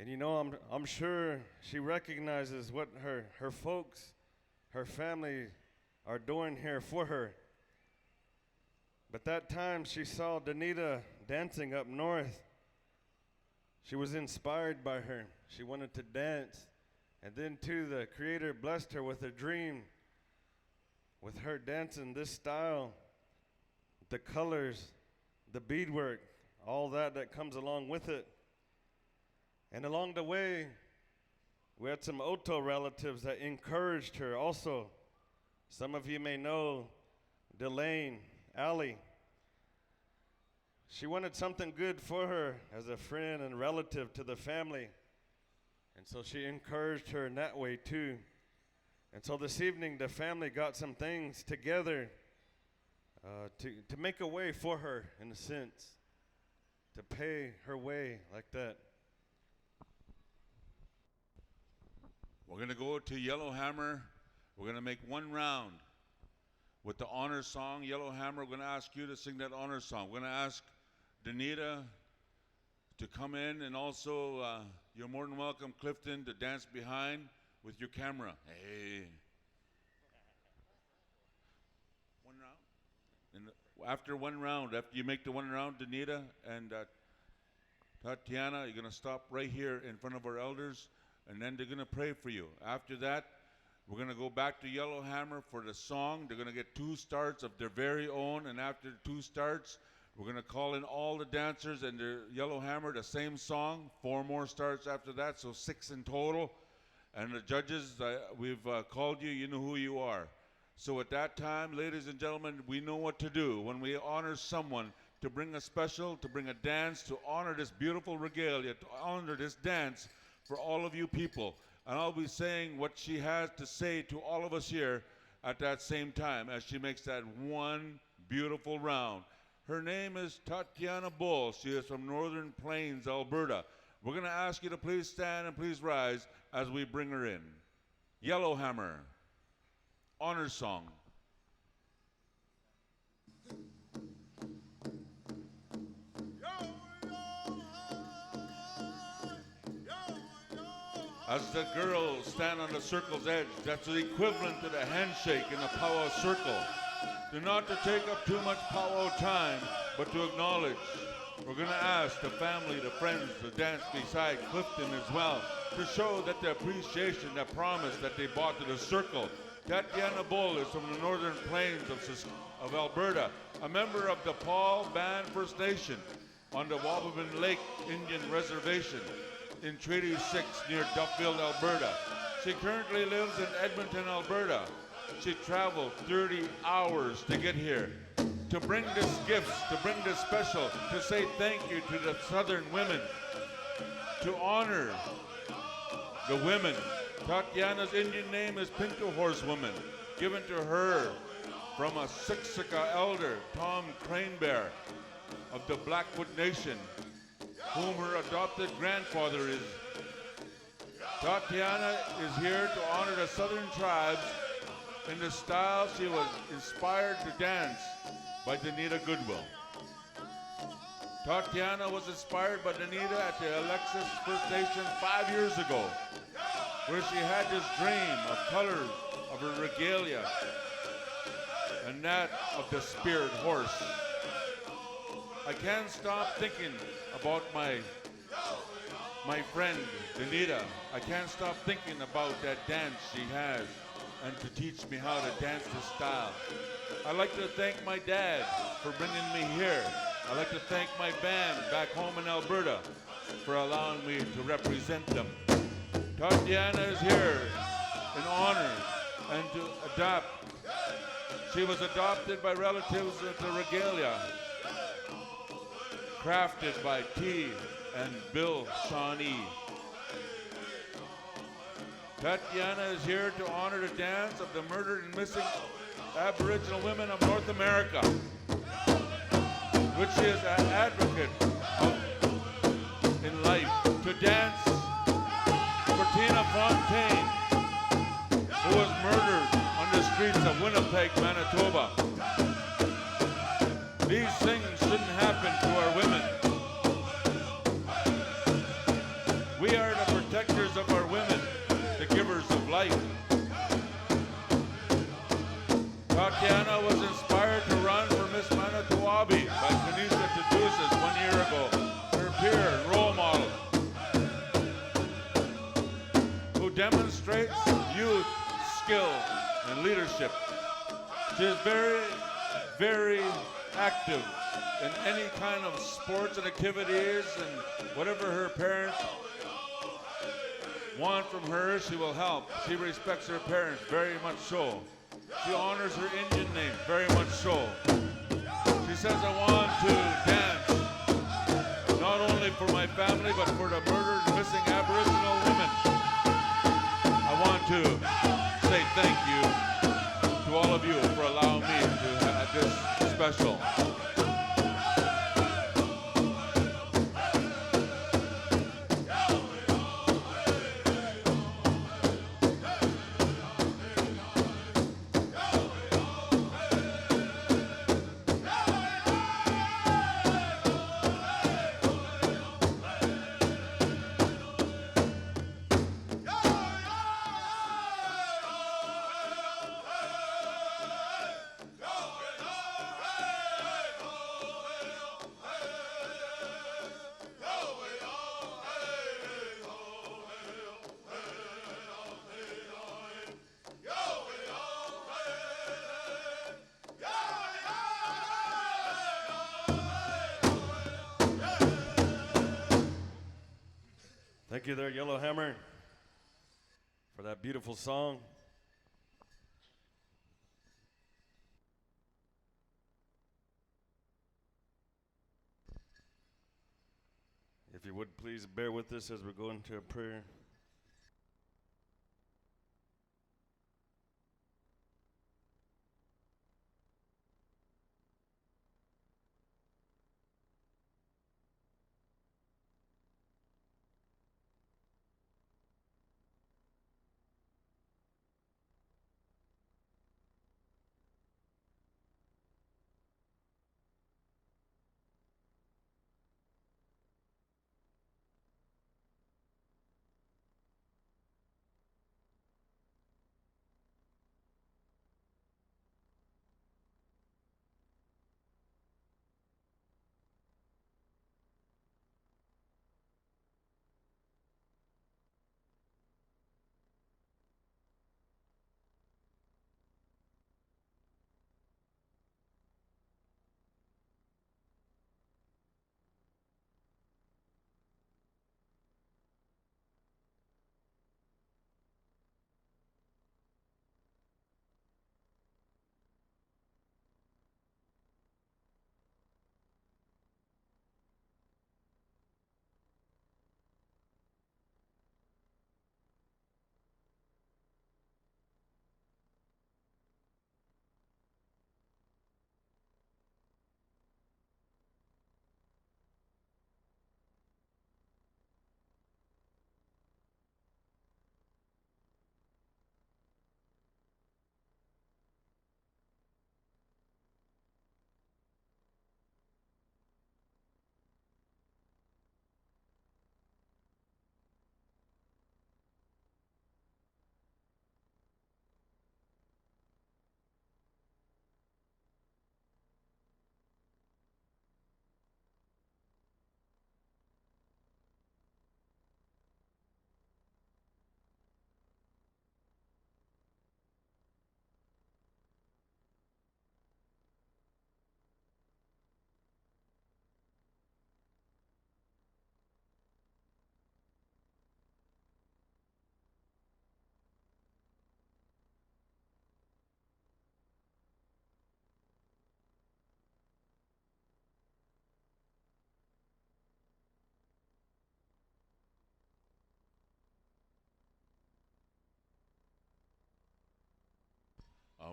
Speaker 2: And you know, I'm sure she recognizes what her folks, her family are doing here for her. But that time she saw Danita dancing up north. She was inspired by her. She wanted to dance. And then too, the Creator blessed her with a dream, with her dancing this style, the colors, the beadwork, all that comes along with it. And along the way, we had some Oto relatives that encouraged her also. Some of you may know Delane, Allie. She wanted something good for her as a friend and relative to the family. And so she encouraged her in that way too. And so this evening, the family got some things together to make a way for her, in a sense, to pay her way like that.
Speaker 1: We're going to go to Yellowhammer. We're going to make one round with the honor song. Yellowhammer, we're going to ask you to sing that honor song. We're going to ask Danita to come in, and also you're more than welcome, Clifton, to dance behind with your camera. Hey. One round? And after one round, after you make the one round, Danita and Tatiana, you're going to stop right here in front of our elders, and then they're going to pray for you. After that, we're going to go back to Yellowhammer for the song. They're going to get 2 starts of their very own, and after 2 starts, we're going to call in all the dancers and their Yellowhammer, the same song, 4 more starts after that, so 6 in total. And the judges, we've called you, you know who you are. So at that time, ladies and gentlemen, we know what to do when we honor someone, to bring a special, to bring a dance, to honor this beautiful regalia, to honor this dance for all of you people. and I'll be saying what she has to say to all of us here at that same time as she makes that one beautiful round. Her name is Tatiana Bull. She is from Northern Plains, Alberta. We're going to ask you to please stand and please rise as we bring her in. Yellowhammer, honor song. As the girls stand on the circle's edge, that's the equivalent to the handshake in the powwow circle. Do not to take up too much powwow time, but to acknowledge. We're going to ask the family, the friends to dance beside Clifton as well, to show that the appreciation, the promise that they brought to the circle. Tatiana Bull is from the Northern Plains of Alberta, a member of the Paul Band First Nation on the Wabamun Lake Indian Reservation in Treaty 6 near Duffield, Alberta. She currently lives in Edmonton, Alberta. She traveled 30 hours to get here, to bring this gifts, to bring this special, to say thank you to the Southern women, to honor the women. Tatiana's Indian name is Pinto Horse Woman, given to her from a Siksika elder, Tom Cranebear of the Blackfoot Nation, whom her adopted grandfather is. Tatiana is here to honor the Southern tribes in the style she was inspired to dance by Danita Goodwill. Tatiana was inspired by Danita at the Alexis First Nation 5 years ago, where she had this dream of colors of her regalia and that of the spirit horse. I can't stop thinking about my friend Danita. I can't stop thinking about that dance she has and to teach me how to dance this style. I'd like to thank my dad for bringing me here. I'd like to thank my band back home in Alberta for allowing me to represent them. Tatiana is here in honor and to adopt. She was adopted by relatives of the regalia, crafted by T. and Bill Shawnee. Tatiana is here to honor the dance of the murdered and missing Aboriginal women of North America, which she is an advocate of in life. To dance for Tina Fontaine, who was murdered on the streets of Winnipeg, Manitoba. These things shouldn't happen to our women. We are the protectors of our women, the givers of life. Tatiana was inspired to run for Miss Manitowabi by Kanisha Tadusis 1 year ago, her peer and role model, who demonstrates youth, skill, and leadership. She is very, very active in any kind of sports and activities, and whatever her parents want from her, she will help. She respects her parents very much so. She honors her Indian name very much so. She says, I want to dance not only for my family but for the murdered and missing Aboriginal women. I want to say thank you to all of you for allowing me to have this special.
Speaker 2: Thank you there, Yellowhammer, for that beautiful song. If you would please bear with us as we go into a prayer.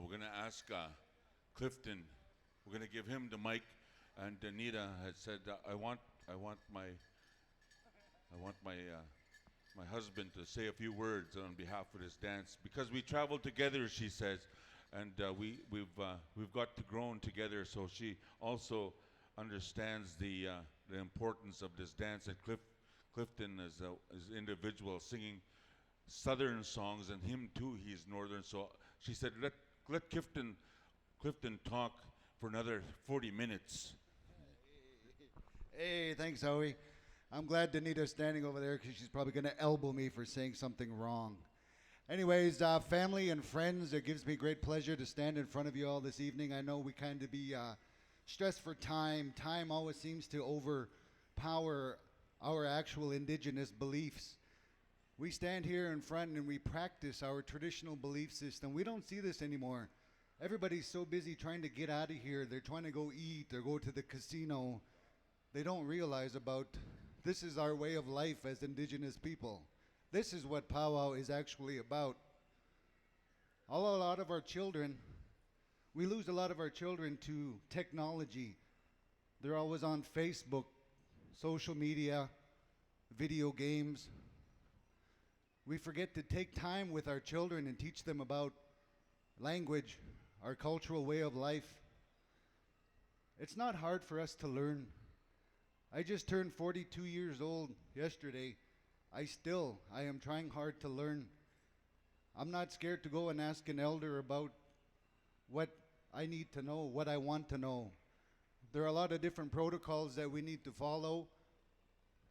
Speaker 1: we're going to ask Clifton. We're going to give him the mic. And Anita had said, I want my my husband to say a few words on behalf of this dance because we traveled together, she says, and we've got to grown together. So she also understands the importance of this dance. And Clifton is an individual singing Southern songs, and him too. He's Northern. So she said, let Clifton talk for another 40 minutes.
Speaker 3: Hey, thanks, Howie. I'm glad Danita's standing over there because she's probably going to elbow me for saying something wrong. Anyways, family and friends, it gives me great pleasure to stand in front of you all this evening. I know we kind of be stressed for time. Time always seems to overpower our actual indigenous beliefs. We stand here in front and we practice our traditional belief system. We don't see this anymore. Everybody's so busy trying to get out of here. They're trying to go eat or go to the casino. They don't realize about this is our way of life as indigenous people. This is what powwow is actually about. A lot of our children, we lose a lot of our children to technology. They're always on Facebook, social media, video games. We forget to take time with our children and teach them about language, our cultural way of life. It's not hard for us to learn. I just turned 42 years old yesterday. I am trying hard to learn. I'm not scared to go and ask an elder about what I need to know, what I want to know. There are a lot of different protocols that we need to follow.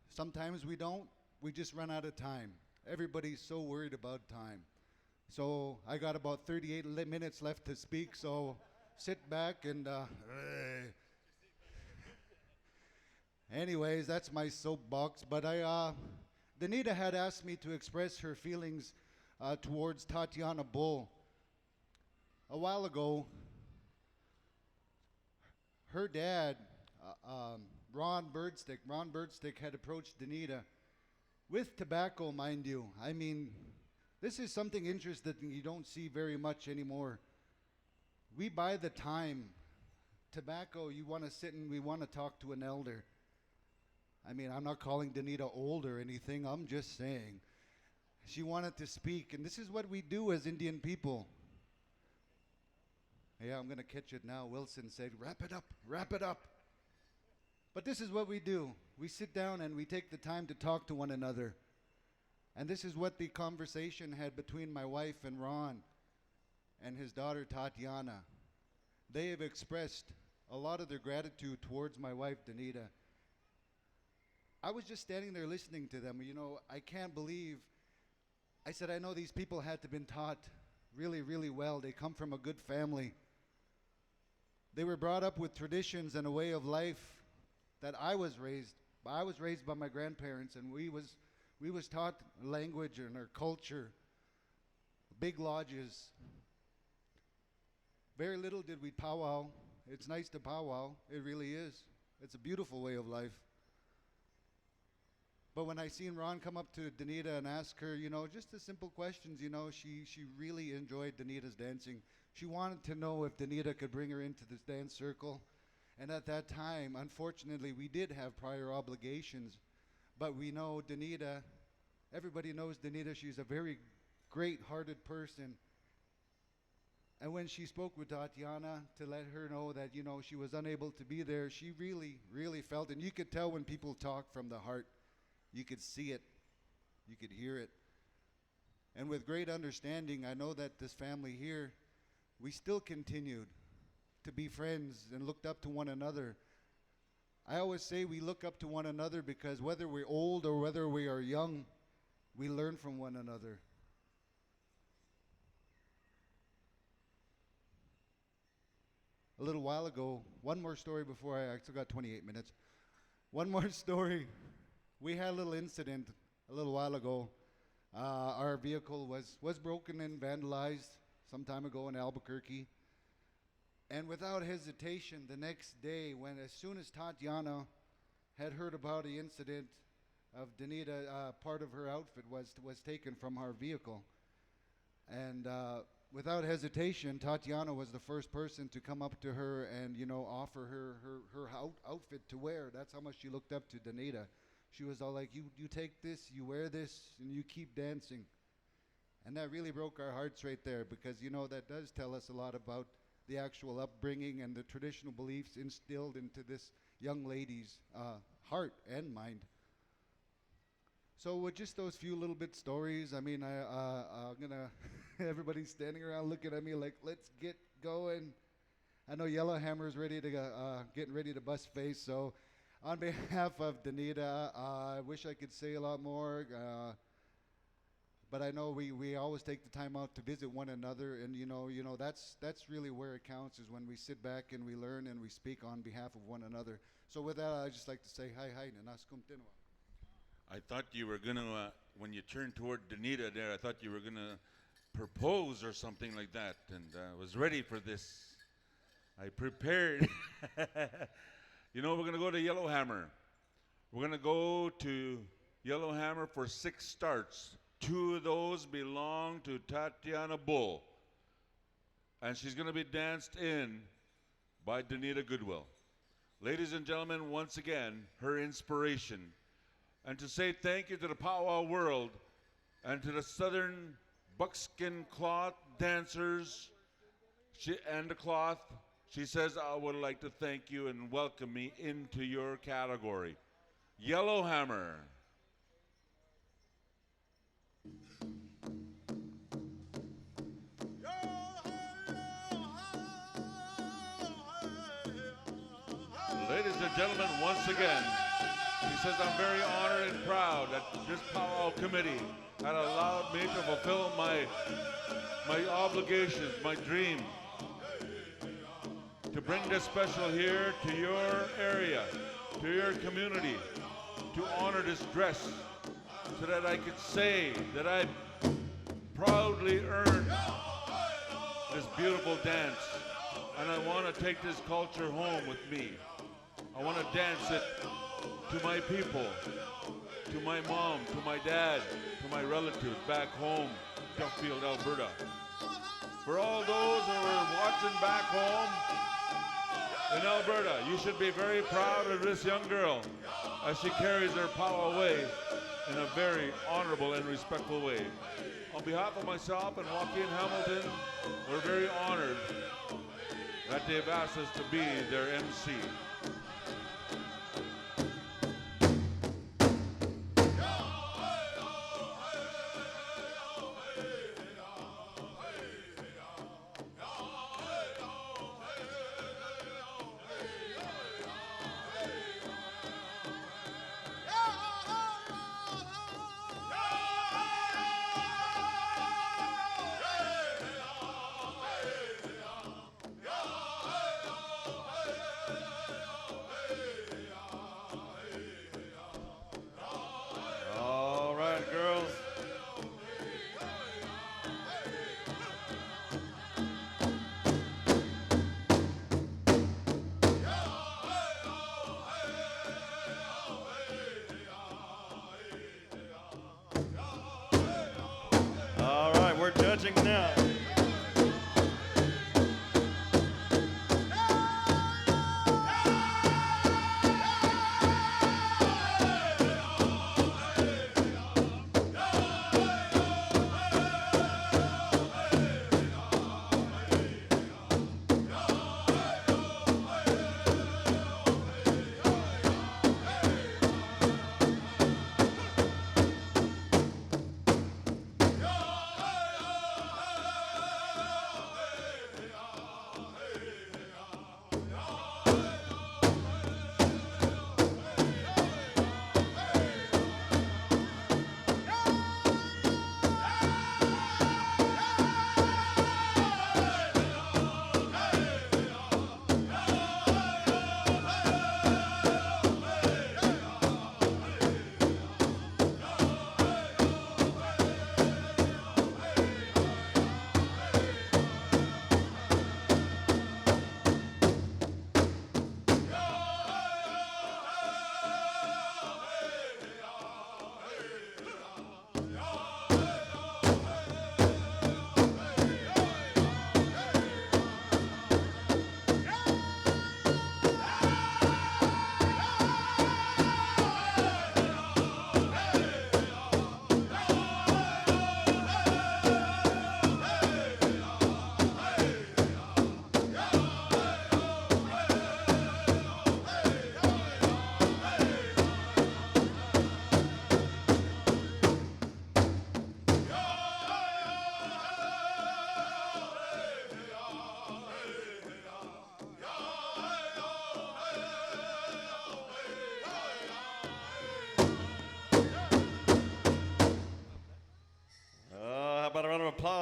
Speaker 3: Sometimes we don't. We just run out of time. Everybody's so worried about time. So I got about 38 minutes left to speak, so sit back and anyways, that's my soapbox. But Danita had asked me to express her feelings towards Tatiana Bull. A while ago, her dad, Ron Birdstick had approached Danita with tobacco, mind you. I mean, this is something interesting you don't see very much anymore. We buy the time. Tobacco, you want to sit and we want to talk to an elder. I mean, I'm not calling Danita old or anything. I'm just saying. She wanted to speak, and this is what we do as Indian people. Yeah, I'm going to catch it now. Wilson said, wrap it up, wrap it up. But this is what we do. We sit down and we take the time to talk to one another. And this is what the conversation had between my wife and Ron and his daughter Tatiana. They have expressed a lot of their gratitude towards my wife Danita. I was just standing there listening to them. You know, I can't believe, I said, I know these people had to been taught really, really well. They come from a good family. They were brought up with traditions and a way of life that I was raised by my grandparents, and we was taught language and our culture, big lodges. Very little did we powwow. It's nice to powwow. It really is. It's a beautiful way of life. But when I seen Ron come up to Danita and ask her, you know, just the simple questions, you know, she really enjoyed Danita's dancing. She wanted to know if Danita could bring her into this dance circle. And at that time, unfortunately, we did have prior obligations. But we know Danita, everybody knows Danita, she's a very great-hearted person. And when she spoke with Tatiana to let her know that, you know, she was unable to be there, she really, really felt, and you could tell when people talk from the heart. You could see it. You could hear it. And with great understanding, I know that this family here, we still continued to be friends and looked up to one another. I always say we look up to one another because whether we're old or whether we are young, we learn from one another. A little while ago, one more story before I still got 28 minutes. One more story. We had a little incident a little while ago. Our vehicle was broken and vandalized some time ago in Albuquerque. And without hesitation, the next day, as soon as Tatiana had heard about the incident of Danita, part of her outfit was taken from our vehicle. And without hesitation, Tatiana was the first person to come up to her and, offer her outfit to wear. That's how much she looked up to Danita. She was all like, you take this, you wear this, and you keep dancing. And that really broke our hearts right there because, that does tell us a lot about the actual upbringing and the traditional beliefs instilled into this young lady's heart and mind. So with just those few little bit stories, I mean, I'm gonna, everybody's standing around looking at me like, let's get going. I know Yellowhammer's ready to go, getting ready to bust face. So on behalf of Danita, I wish I could say a lot more. But I know we always take the time out to visit one another, and that's really where it counts, is when we sit back and we learn and we speak on behalf of one another. So with that, I'd just like to say hi, nanas kumtinwa.
Speaker 1: I thought you were going to, when you turned toward Danita there, I thought you were going to propose or something like that, and I was ready for this. I prepared. We're going to go to Yellowhammer. We're going to go to Yellowhammer for 6 starts. 2 of those belong to Tatiana Bull, and she's going to be danced in by Danita Goodwill. Ladies and gentlemen, once again, her inspiration. And to say thank you to the powwow world and to the Southern buckskin cloth dancers and the cloth, she says, I would like to thank you and welcome me into your category. Yellowhammer. Ladies and gentlemen, once again, she says, I'm very honored and proud that this powwow committee had allowed me to fulfill my obligations, my dream, to bring this special here to your area, to your community, to honor this dress, so that I could say that I proudly earned this beautiful dance, and I want to take this culture home with me. I want to dance it to my people, to my mom, to my dad, to my relatives back home, Duffield, Alberta. For all those who are watching back home in Alberta, you should be very proud of this young girl as she carries her power away in a very honorable and respectful way. On behalf of myself and Joaquin Hamilton, we're very honored that they've asked us to be their MC.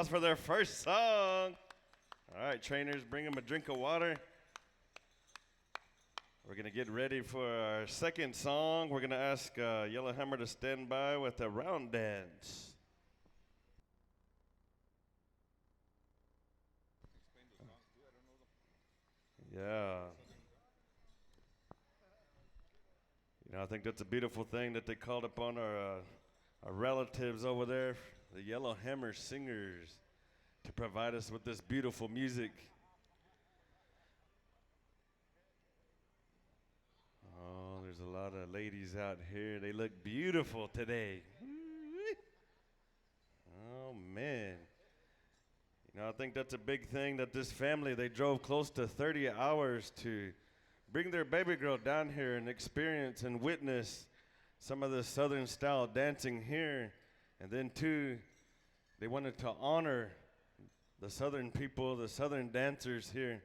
Speaker 2: applause for their first song. All right, trainers, bring them a drink of water. We're going to get ready for our second song. We're going to ask Yellowhammer to stand by with a round dance. Yeah. You know, I think that's a beautiful thing that they called upon our relatives over there, the Yellowhammer Singers, to provide us with this beautiful music. Oh, there's a lot of ladies out here. They look beautiful today. Oh, man. You know, I think that's a big thing that this family, they drove close to 30 hours to bring their baby girl down here and experience and witness some of the Southern style dancing here. And then, too, they wanted to honor the Southern people, the Southern dancers here.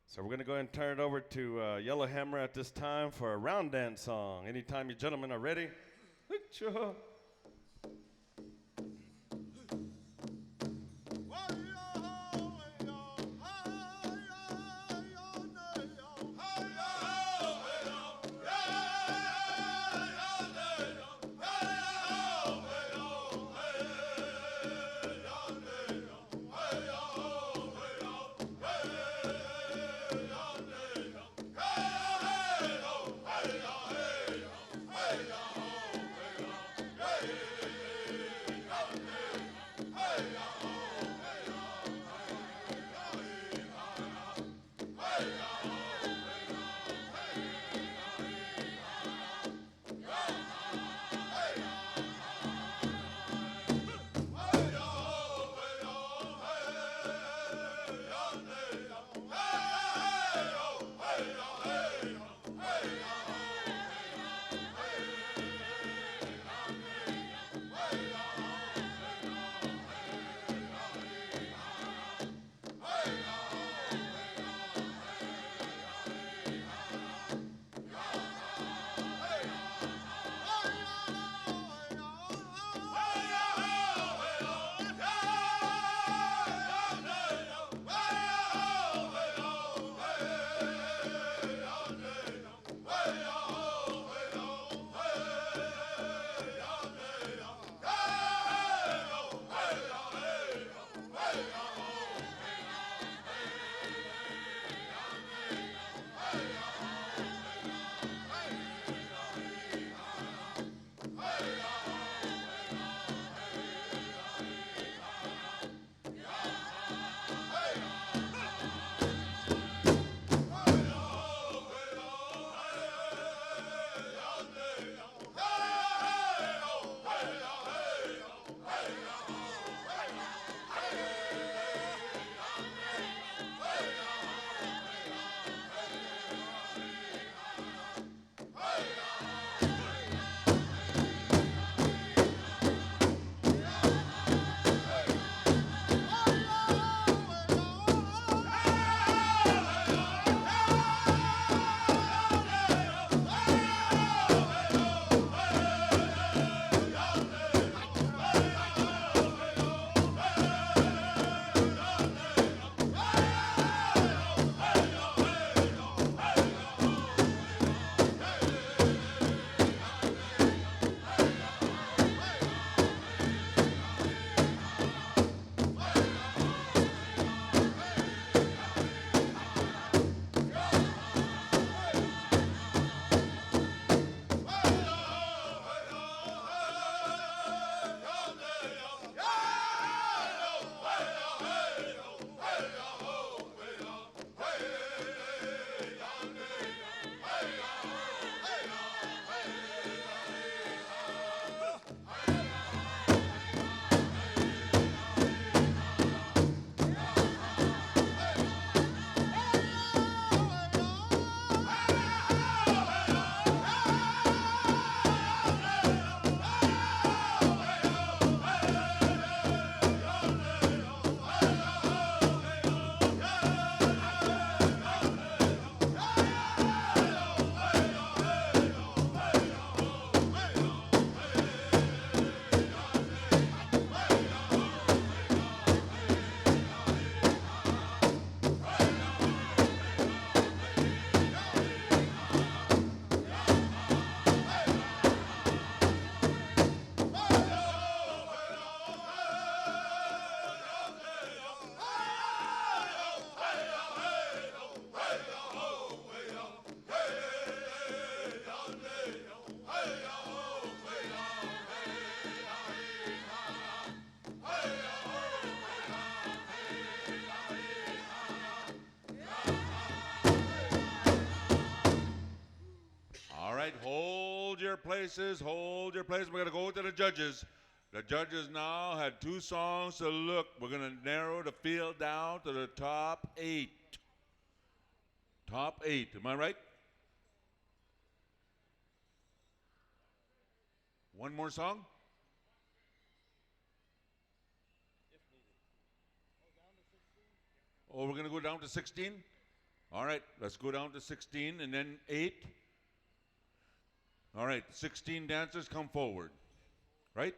Speaker 2: So we're going to go ahead and turn it over to Yellowhammer at this time for a round dance song. Anytime you gentlemen are ready.
Speaker 1: your places. Hold your places. We're going to go to the judges. The judges now had 2 songs to look. We're going to narrow the field down to the top 8. Top 8. Am I right? One more song? Oh, we're going to go down to 16? All right, let's go down to 16 and then 8. All right, 16 dancers come forward. Right?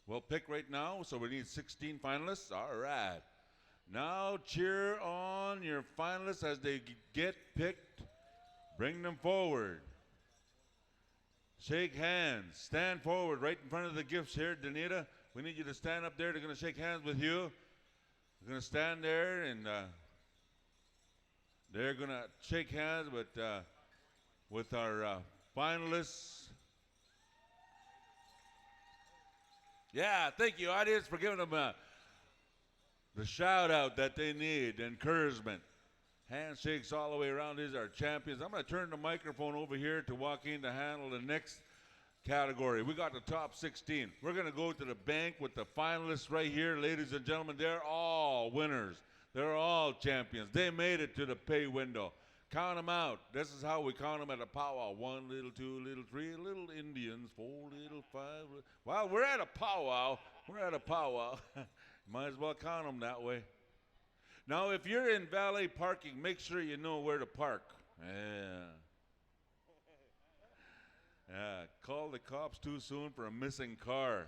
Speaker 1: We'll pick right now, so we need 16 finalists. All right. Now cheer on your finalists as they get picked. Bring them forward. Shake hands. Stand forward right in front of the gifts here. Danita, we need you to stand up there. They're going to shake hands with you. They're going to stand there and they're going to shake hands with our finalists. Yeah, thank you, audience, for giving them the shout out that they need, encouragement. Handshakes all the way around. These are champions. I'm going to turn the microphone over here to Joaquin to handle the next category. We got the top 16. We're going to go to the bank with the finalists right here. Ladies and gentlemen, they're all winners. They're all champions. They made it to the pay window. Count them out. This is how we count them at a powwow. 1 little, 2 little, 3 little Indians, 4 little, 5 little. Well, we're at a powwow. We're at a powwow. Might as well count them that way. Now, if you're in valet parking, make sure you know where to park. Yeah. Yeah. Call the cops too soon for a missing car.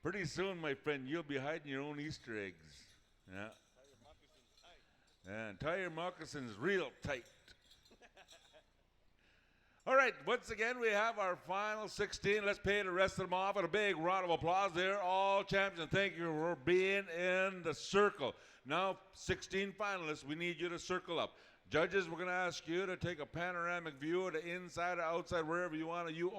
Speaker 1: Pretty soon, my friend, you'll be hiding your own Easter eggs. Yeah. And tie your moccasins real tight. All right, once again, we have our final 16. Let's pay the rest of them off with a big round of applause. They're all champions. Thank you for being in the circle. Now, 16 finalists, we need you to circle up. Judges, we're going to ask you to take a panoramic view of the inside or outside, wherever you want to. You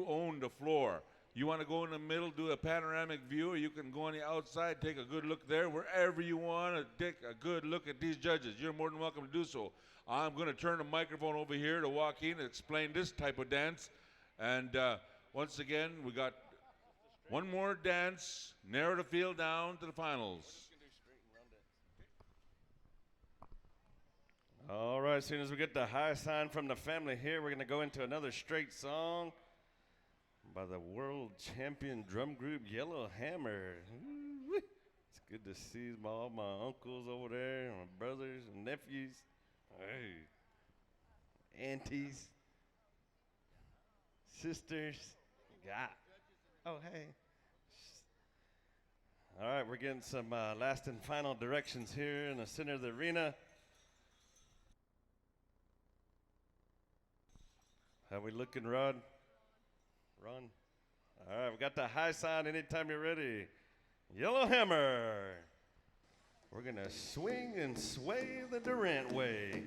Speaker 1: own the floor. You want to go in the middle, do a panoramic view, or you can go on the outside, take a good look there. Wherever you want to take a good look at these judges, you're more than welcome to do so. I'm going to turn the microphone over here to Joaquin and explain this type of dance. And once again, we got one more dance, narrow the field down to the finals.
Speaker 2: All right, as soon as we get the high sign from the family here, we're going to go into another straight song by the world champion drum group Yellow Hammer. Ooh, it's good to see all my uncles over there, my brothers and nephews, hey, aunties, sisters. Yeah. Oh, hey. All right, we're getting some last and final directions here in the center of the arena. How we looking, Rod? Ron? All right, we got the high sign anytime you're ready. Yellow Hammer. We're going to swing and sway the Durrant way.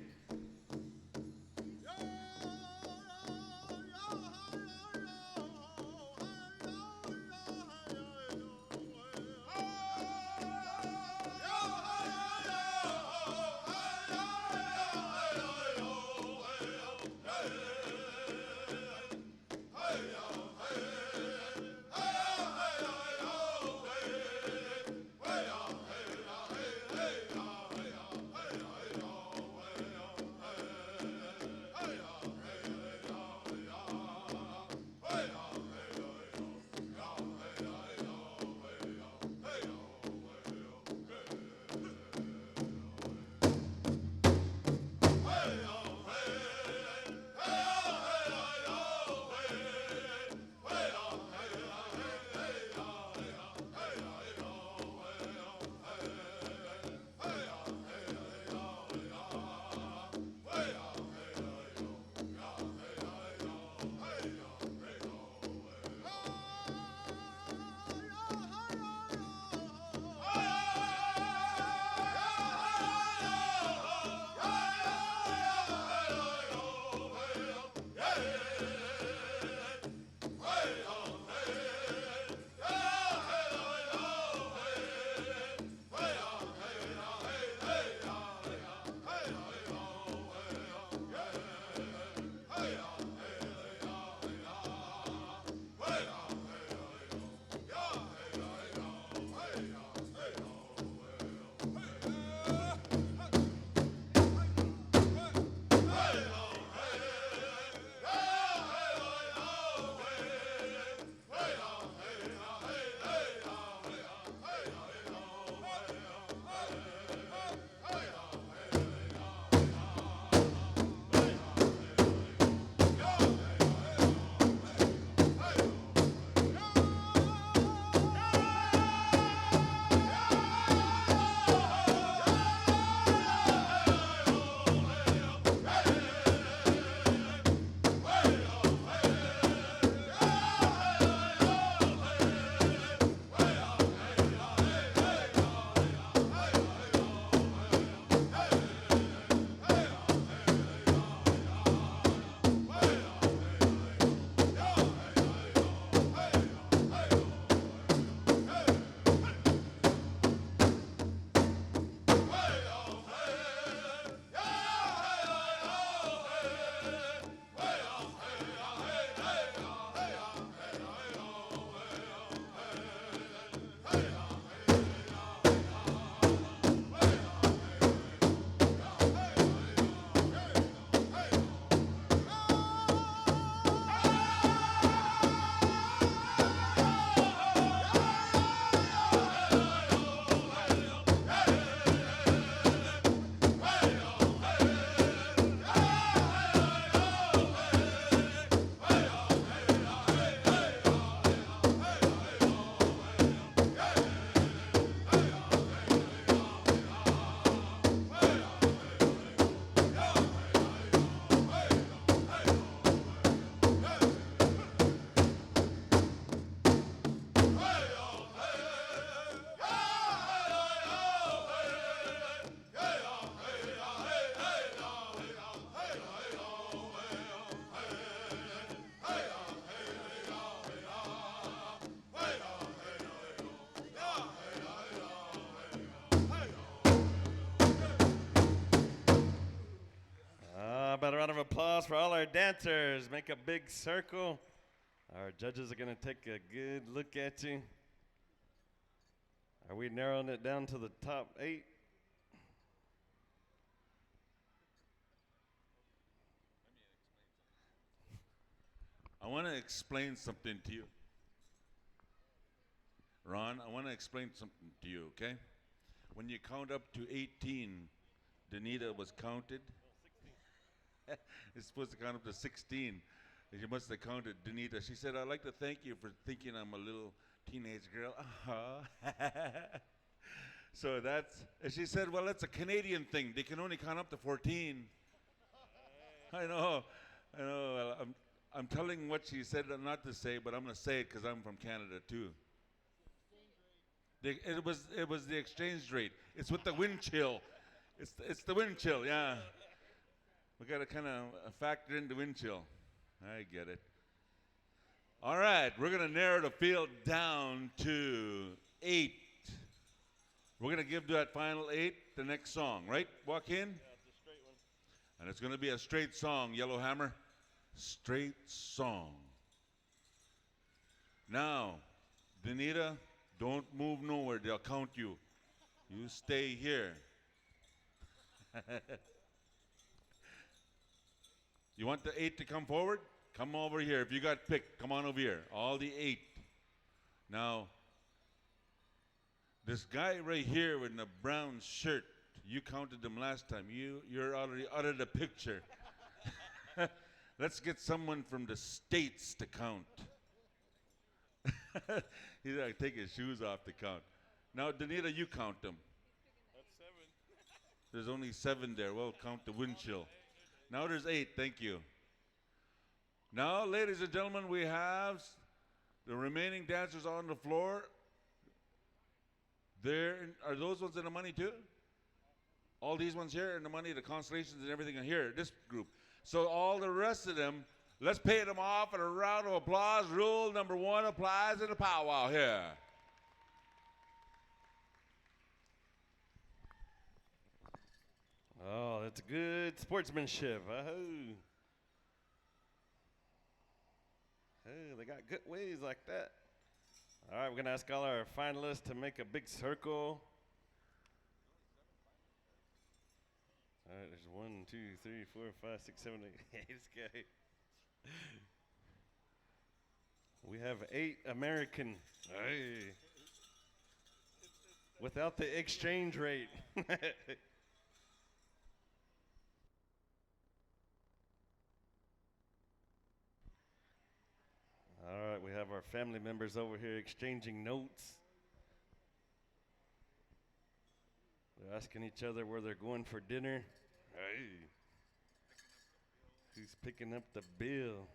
Speaker 2: applause for all our dancers. Make a big circle. Our judges are going to take a good look at you. Are we narrowing it down to the top 8?
Speaker 1: I want to explain something to you. Ron, I want to explain something to you, okay? When you count up to 18, Danita was counted. It's supposed to count up to 16. You must have counted Danita. She said, I'd like to thank you for thinking I'm a little teenage girl. So and she said, well, that's a Canadian thing. They can only count up to 14. I know. Well, I'm telling what she said not to say, but I'm going to say it because I'm from Canada too. It was the exchange rate. It's with the wind chill. It's the wind chill, yeah. We got to kind of factor in the wind chill. I get it. All right, we're going to narrow the field down to 8. We're going to give that final 8 the next song, right, Joaquin?
Speaker 2: Yeah, it's a straight one.
Speaker 1: And it's going to be a straight song, Yellowhammer. Straight song. Now, Danita, don't move nowhere. They'll count you. You stay here. You want the 8 to come forward? Come over here. If you got picked, come on over here. All the 8. Now, this guy right here in the brown shirt, you counted them last time. You're already out of the picture. Let's get someone from the States to count. He's got to take his shoes off to count. Now, Danita, you count them.
Speaker 2: That's 7.
Speaker 1: There's only 7 there. Well, count the wind chill. Now there's 8. Thank you. Now, ladies and gentlemen, we have the remaining dancers on the floor. Are those ones in the money too? All these ones here in the money, the constellations and everything are here, this group. So all the rest of them, let's pay them off and a round of applause. Rule number 1 applies in the powwow here.
Speaker 2: Oh, that's good sportsmanship. Oh, they got good ways like that. All right, we're going to ask all our finalists to make a big circle. All right, there's 1, 2, 3, 4, 5, 6, 7, 8. This guy. We have 8 American. Hey. Without the exchange rate. All right, we have our family members over here exchanging notes. They're asking each other where they're going for dinner. Hey. Who's picking up the bill?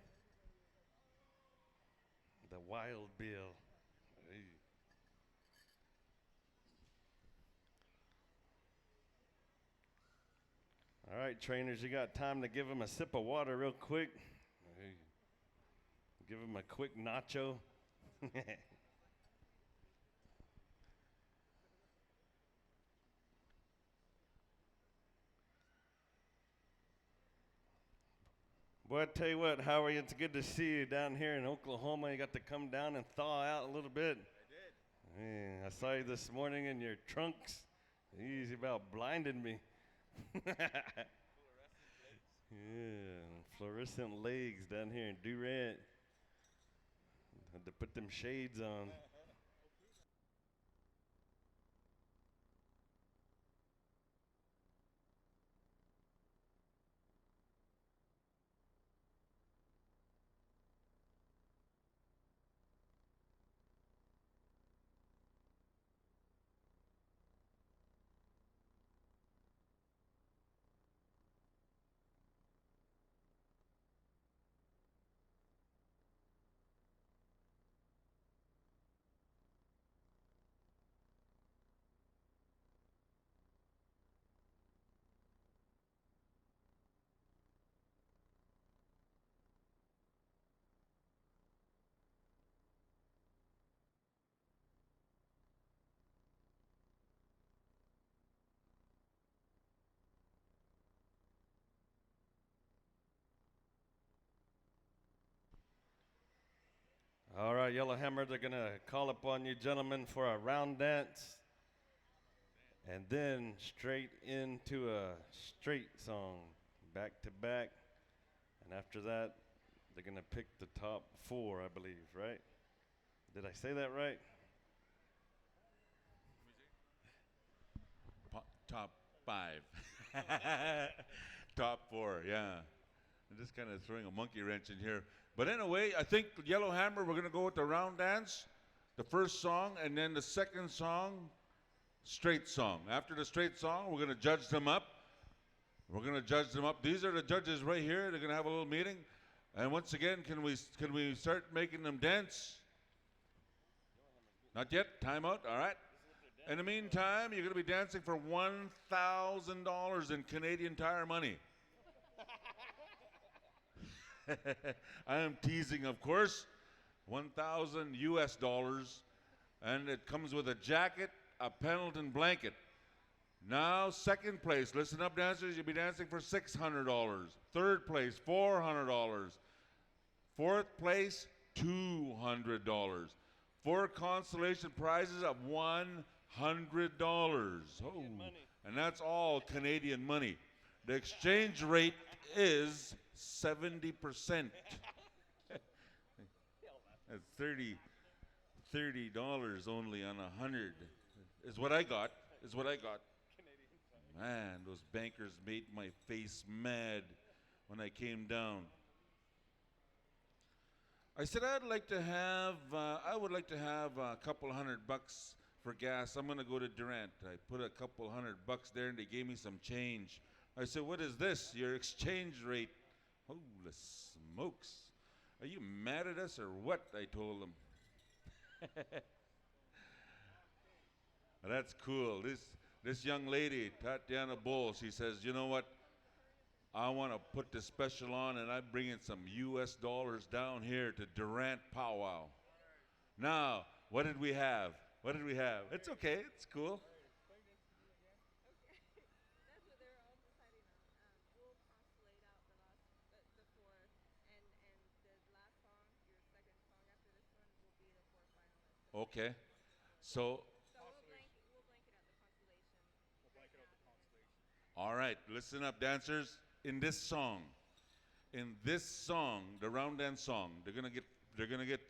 Speaker 2: The wild bill. Hey. All right, trainers, you got time to give them a sip of water real quick. Hey. Give them a quick nacho. Boy, I tell you what, Howard, it's good to see you down here in Oklahoma. You got to come down and thaw out a little bit. I did. Man, I saw you this morning in your trunks. You about blinded me. Yeah, fluorescent legs down here in Durrant. Had to put them shades on. All right, Yellowhammer, they're going to call upon you gentlemen for a round dance and then straight into a straight song, back to back. And after that, they're going to pick the top 4, I believe, right? Did I say that right?
Speaker 1: Top 5. Top 4, yeah. I'm just kind of throwing a monkey wrench in here. But anyway, I think Yellowhammer, we're going to go with the round dance, the first song, and then the second song, straight song. After the straight song, we're going to judge them up. We're going to judge them up. These are the judges right here. They're going to have a little meeting. And once again, can we start making them dance? Not yet. Time out. All right. In the meantime, you're going to be dancing for $1,000 in Canadian Tire money. I am teasing, of course. 1,000 US dollars, and it comes with a jacket, a Pendleton blanket. Now, second place. Listen up, dancers. You'll be dancing for $600. Third place, $400. Fourth place, $200. 4 consolation prizes of $100. Oh, and that's all Canadian money. The exchange rate is 70%. That's $30 only on 100. Is what I got. Man, those bankers made my face mad when I came down. I said I would like to have a couple $100 for gas. I'm going to go to Durrant. I put a couple $100 there, and they gave me some change. I said, "What is this? Your exchange rate?" Holy smokes! Are you mad at us or what? I told them. That's cool. This young lady, Tatiana Bull, she says, "You know what? I want to put this special on, and I'm bringing some US dollars down here to Durrant Pow Wow." Now, what did we have? It's okay. It's cool. Okay. So, all right, listen up, dancers. In this song, the round dance song, they're gonna get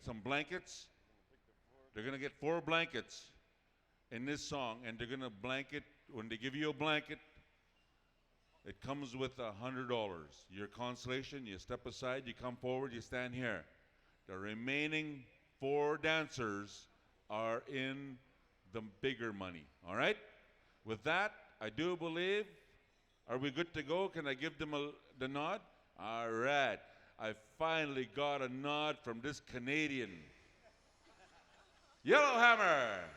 Speaker 1: some blankets. They're gonna get 4 blankets in this song, and they're gonna blanket. When they give you a blanket, it comes with $100. Your consolation. You step aside. You come forward. You stand here. The remaining 4 dancers are in the bigger money. All right? With that, I do believe, are we good to go? Can I give them the nod? All right. I finally got a nod from this Canadian. Yellowhammer.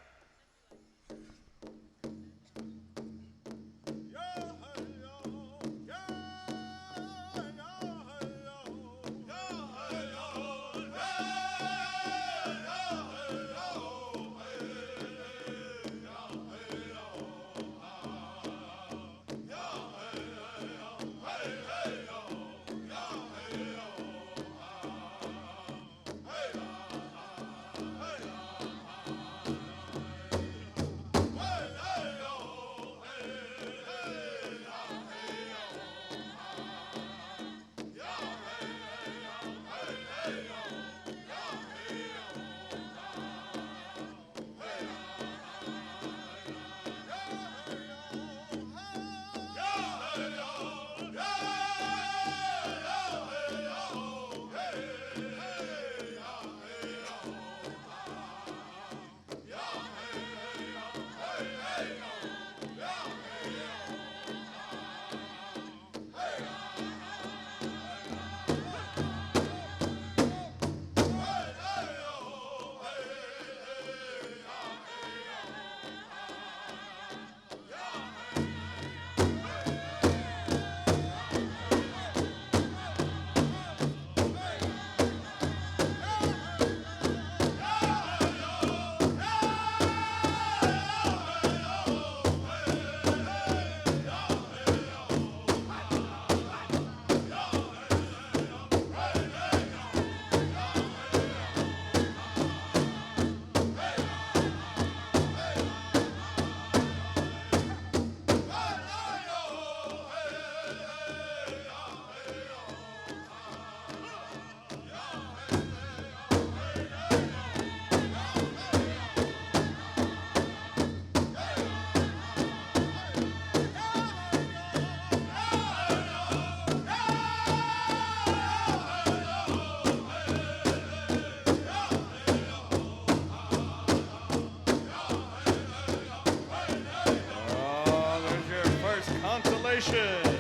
Speaker 2: consolation.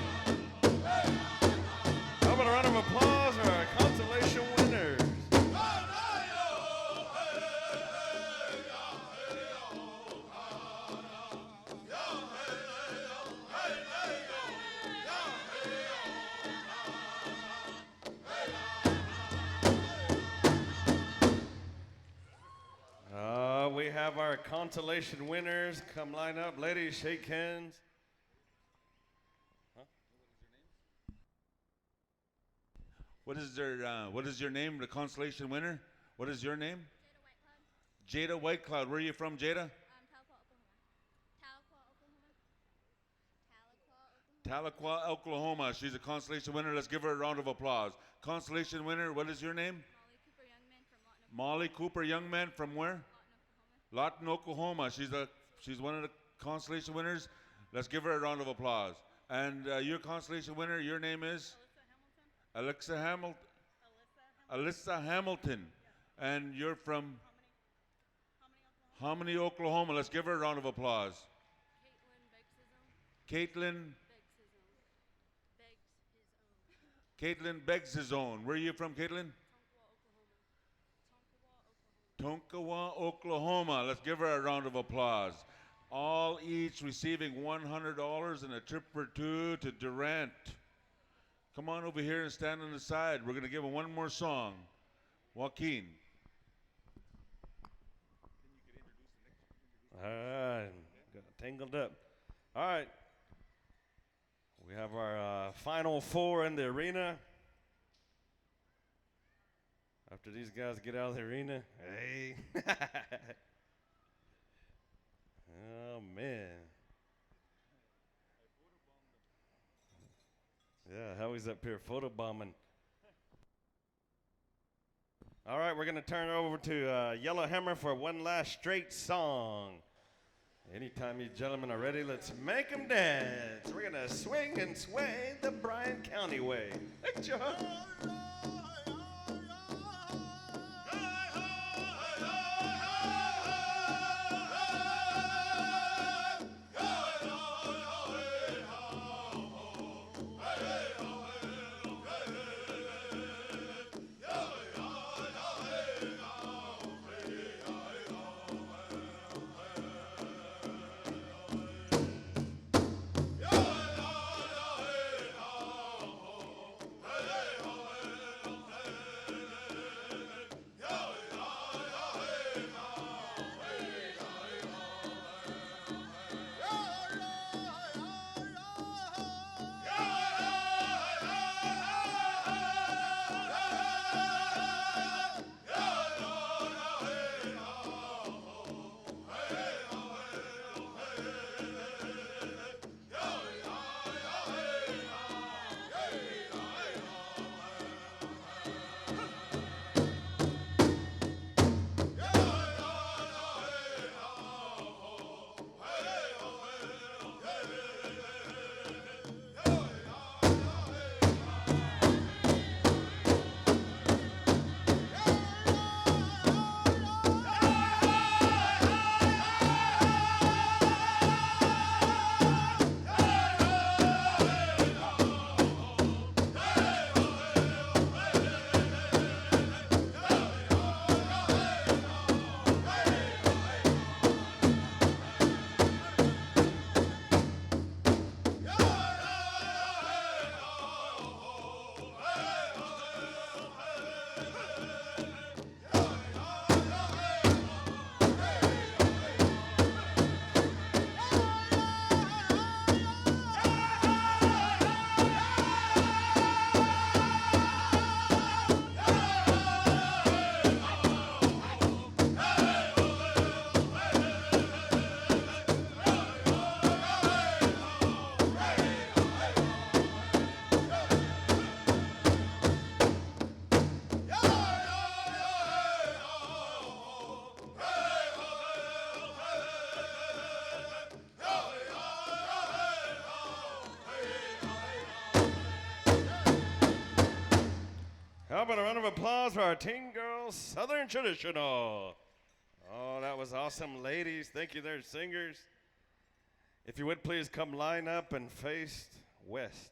Speaker 2: How about a round of applause for our consolation winners? We have our consolation winners. Come line up. Ladies, shake hands.
Speaker 1: What is your name, the consolation winner? What is your name? Jada Whitecloud. Where are you from, Jada? Tahlequah, Oklahoma. She's a consolation winner. Let's give her a round of applause. Consolation winner, what is your name? Molly Cooper Youngman from where? Lawton, Oklahoma. She's one of the consolation winners. Let's give her a round of applause. And your consolation winner, your name is? Alyssa Hamilton. And you're from? Hominy, Oklahoma. Let's give her a round of applause. Caitlin begs his own. Where are you from, Caitlin? Tonkawa, Oklahoma. Let's give her a round of applause. All each receiving $100 and a trip for two to Durrant. Come on over here and stand on the side. We're going to give them one more song. Joaquin.
Speaker 2: All right. Got tangled up. All right. We have our final four in the arena. After these guys get out of the arena, hey. Oh, man. Yeah, Howie's up here photobombing. All right, we're going to turn it over to Yellowhammer for one last straight song. Anytime you gentlemen are ready, let's make them dance. We're going to swing and sway the Bryan County way. Thank you. How about a round of applause for our Teen Girls Southern Traditional? Oh, that was awesome, ladies. Thank you there, singers. If you would please come line up and face West.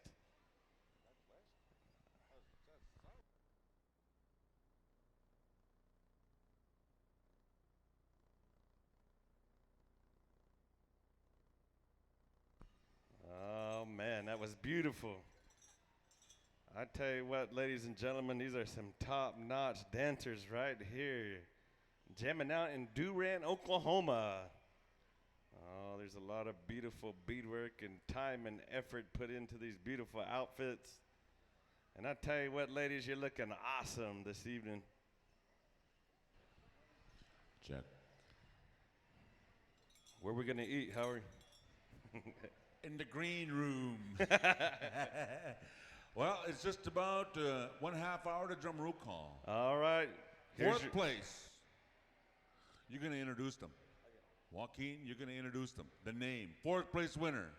Speaker 2: Oh, man, that was beautiful. I tell you what, ladies and gentlemen, these are some top-notch dancers right here. Jamming out in Durrant, Oklahoma. Oh, there's a lot of beautiful beadwork and time and effort put into these beautiful outfits. And I tell you what, ladies, you're looking awesome this evening.
Speaker 1: Check.
Speaker 2: Where we gonna eat, Howard?
Speaker 1: In the green room. Well, it's just about 1/2 hour to drum roll call.
Speaker 2: All right.
Speaker 1: Fourth place. You're going to introduce them. Joaquin, you're going to introduce them. The name. Fourth place winner.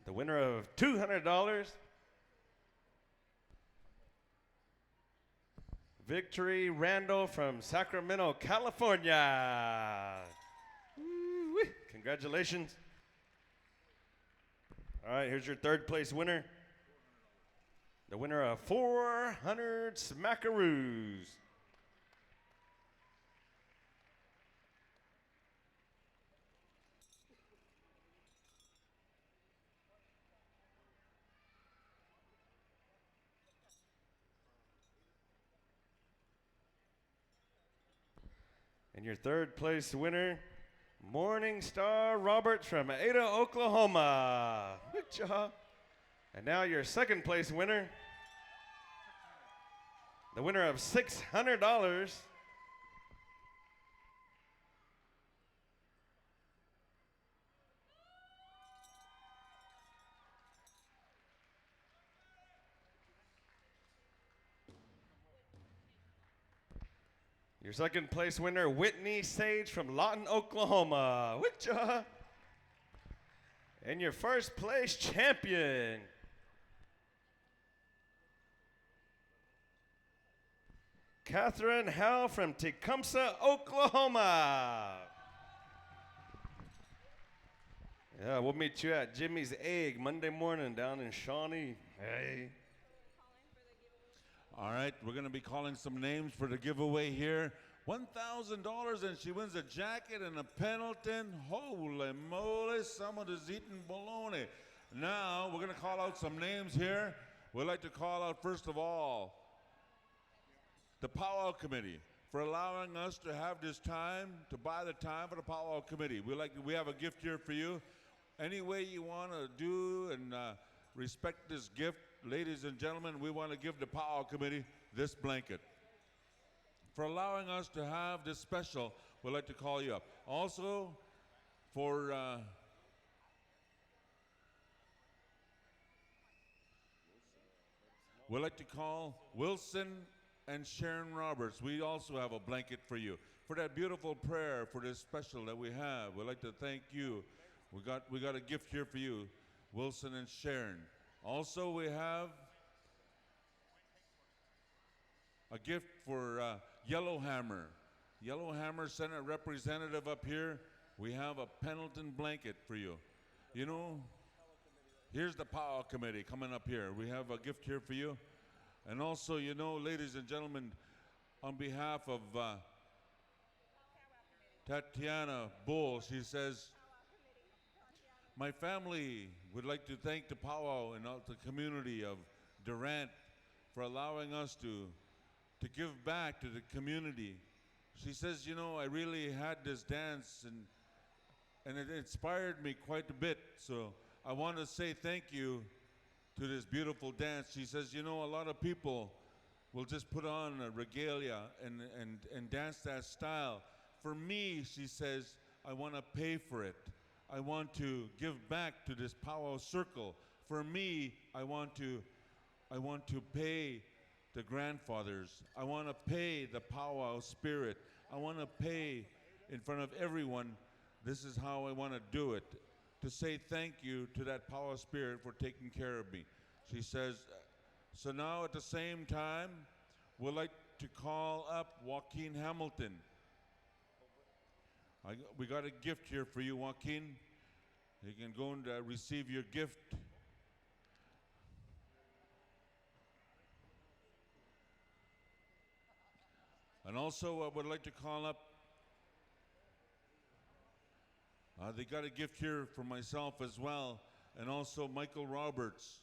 Speaker 2: The winner of $200. Victory Randall from Sacramento, California. Woo-wee. Congratulations. All right, here's your third place winner. The winner of 400 smackaroos. And your third place winner, Morning Star Roberts from Ada, Oklahoma. Good job. And now your second place winner, the winner of $600. Your second place winner, Whitney Sage from Lawton, Oklahoma. Good job. And your first place champion, Catherine Howe from Tecumseh, Oklahoma. Yeah, we'll meet you at Jimmy's Egg Monday morning down in Shawnee. Hey.
Speaker 1: All right, we're going to be calling some names for the giveaway here. $1,000 and she wins a jacket and a Pendleton. Holy moly, someone is eating bologna. Now, we're going to call out some names here. We'd like to call out, first of all, the Pow Wow Committee for allowing us to have this time, to buy the time for the Pow Wow Committee. We have a gift here for you. Any way you want to do and respect this gift, ladies and gentlemen, we want to give the Pow Wow Committee this blanket. For allowing us to have this special, we'd like to call you up. Also, for we'd like to call Wilson and Sharon Roberts. We also have a blanket for you. For that beautiful prayer, for this special that we have, we'd like to thank you. We got a gift here for you, Wilson and Sharon. Also, we have a gift for Yellowhammer. Yellowhammer Senate representative up here. We have a Pendleton blanket for you. You know, here's the Pow Wow Committee coming up here. We have a gift here for you. And also, you know, ladies and gentlemen, on behalf of Tatiana Bull, she says, my family would like to thank the Pow Wow and the community of Durrant for allowing us to give back to the community. She says, you know, I really had this dance and it inspired me quite a bit. So I want to say thank you to this beautiful dance. She says, you know, a lot of people will just put on a regalia and dance that style. For me, she says, I want to pay for it. I want to give back to this Pow Wow circle. For me, I want to pay the grandfathers. I want to pay the Pow Wow spirit. I want to pay in front of everyone. This is how I want to do it. To say thank you to that Pow Wow spirit for taking care of me. She says, so now at the same time, we'd like like to call up Joaquin Hamilton. We got a gift here for you, Joaquin. You can go and receive your gift. And also, I would like to call up. They got a gift here for myself as well, and also Michael Roberts.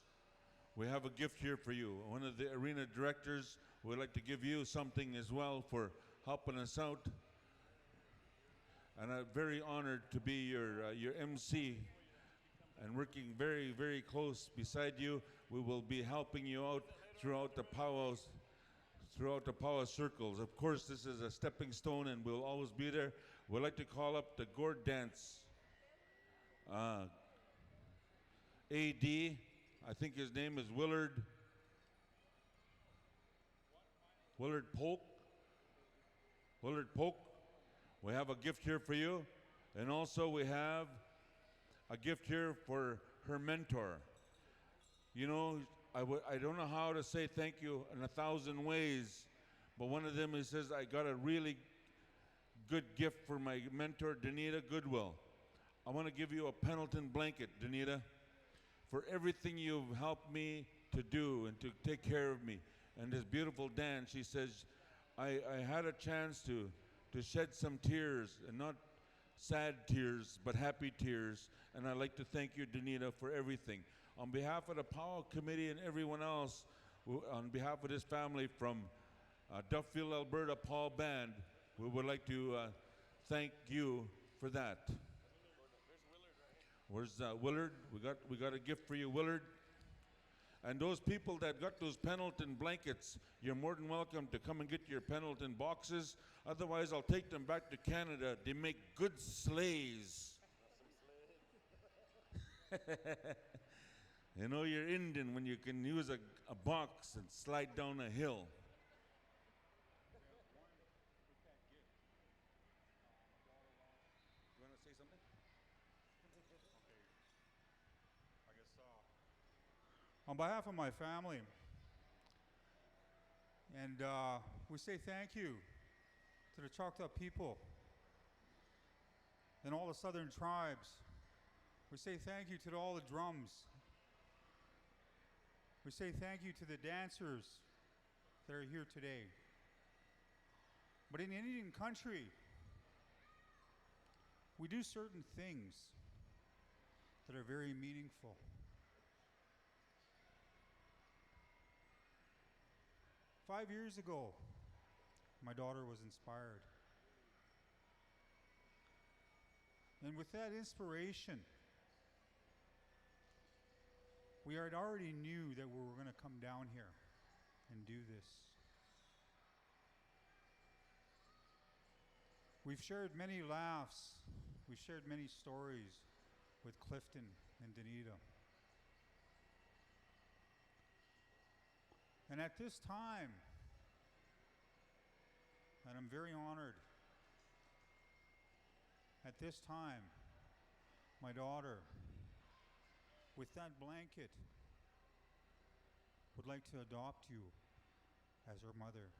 Speaker 1: We have a gift here for you. One of the arena directors would like to give you something as well for helping us out. And I'm very honored to be your MC and working very, very close beside you. We will be helping you out throughout the powwows, throughout the powwow circles. Of course, this is a stepping stone and we'll always be there. We'd like to call up the gourd dance AD. I think his name is Willard Polk. Willard Polk. We have a gift here for you. And also we have a gift here for her mentor. You know, I don't know how to say thank you in 1,000 ways, but one of them, he says, I got a really good gift for my mentor, Danita Goodwill. I want to give you a Pendleton blanket, Danita, for everything you've helped me to do and to take care of me. And this beautiful dance, she says, I had a chance to shed some tears, and not sad tears, but happy tears. And I'd like to thank you, Danita, for everything. On behalf of the Powwow Committee and everyone else, on behalf of this family from Duffield, Alberta, Paul Band, we would like to thank you for that. Where's Willard? We got a gift for you, Willard. And those people that got those Pendleton blankets, you're more than welcome to come and get your Pendleton boxes. Otherwise, I'll take them back to Canada. They make good sleighs. You know, you're Indian when you can use a box and slide down a hill. You want to say something?
Speaker 4: I guess on behalf of my family, and we say thank you to the Choctaw people and all the southern tribes. We say thank you to all the drums. We say thank you to the dancers that are here today. But in Indian country, we do certain things that are very meaningful. Five years ago, my daughter was inspired. And with that inspiration, we had already knew that we were going to come down here and do this. We've shared many laughs. We've shared many stories with Clifton and Danita. And at this time, and I'm very honored, at this time, my daughter, with that blanket, would like to adopt you as her mother.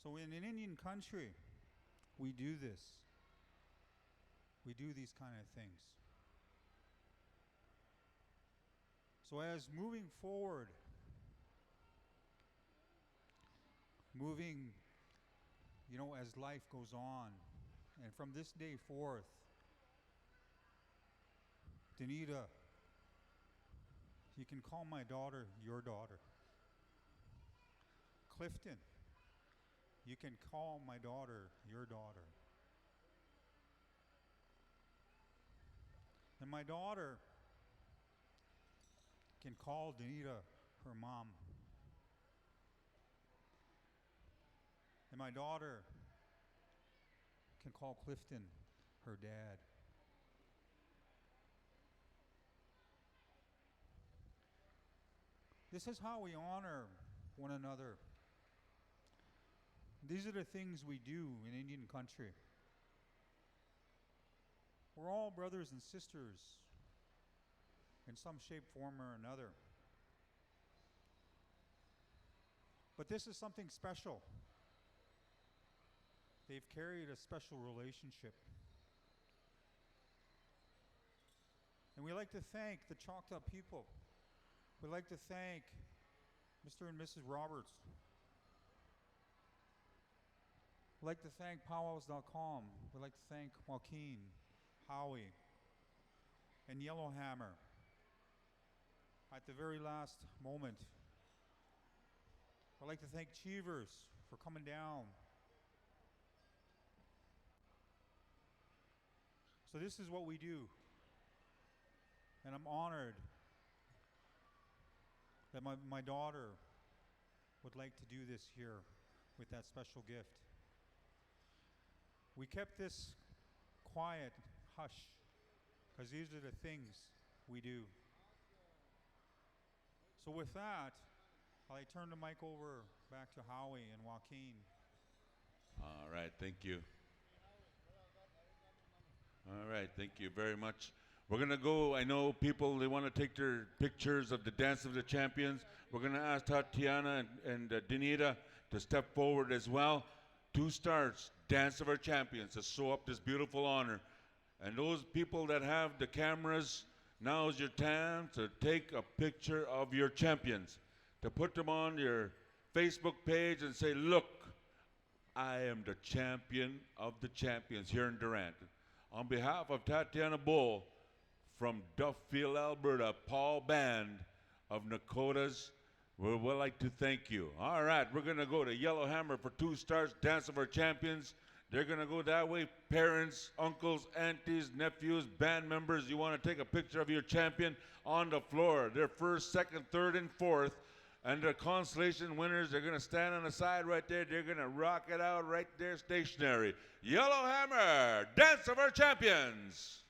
Speaker 4: So in an Indian country, we do this. We do these kind of things. So as moving forward, as life goes on, and from this day forth, Danita, you can call my daughter your daughter. Clifton, you can call my daughter your daughter. And my daughter can call Danita her mom. And my daughter can call Clifton her dad. This is how we honor one another. These are the things we do in Indian country. We're all brothers and sisters in some shape, form, or another. But this is something special. They've carried a special relationship. And we like to thank the Choctaw people. We'd like to thank Mr. and Mrs. Roberts. We'd like to thank PowWows.com. We'd like to thank Joaquin, Howie, and Yellowhammer at the very last moment. I'd like to thank Cheevers for coming down. So this is what we do. And I'm honored that my daughter would like to do this here with that special gift. We kept this quiet, hush, because these are the things we do. So with that, I turn the mic over back to Howie and Joaquin.
Speaker 1: All right, thank you. All right, thank you very much. We're going to go, I know people, they want to take their pictures of the Dance of the Champions. We're going to ask Tatiana and Danita to step forward as well. 2 stars, Dance of our Champions, to show up this beautiful honor. And those people that have the cameras, now is your time to take a picture of your champions, to put them on your Facebook page and say, look, I am the champion of the champions here in Durrant. On behalf of Tatiana Bull from Duffield, Alberta, Paul Band of Nakotas, we would like to thank you. All right, we're going to go to Yellowhammer for 2 stars, Dance of our Champions. They're going to go that way. Parents, uncles, aunties, nephews, band members, you want to take a picture of your champion on the floor. They're first, second, third, and fourth. And the consolation winners, they're going to stand on the side right there. They're going to rock it out right there stationary. Yellowhammer, Dance of our Champions.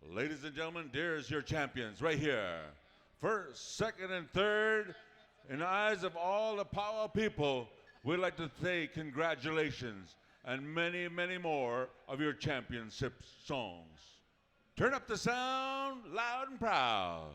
Speaker 1: Ladies and gentlemen, there's your champions right here. First, second, and third. In the eyes of all the Pow Wow people, we'd like to say congratulations and many, many more of your championship songs. Turn up the sound, loud and proud.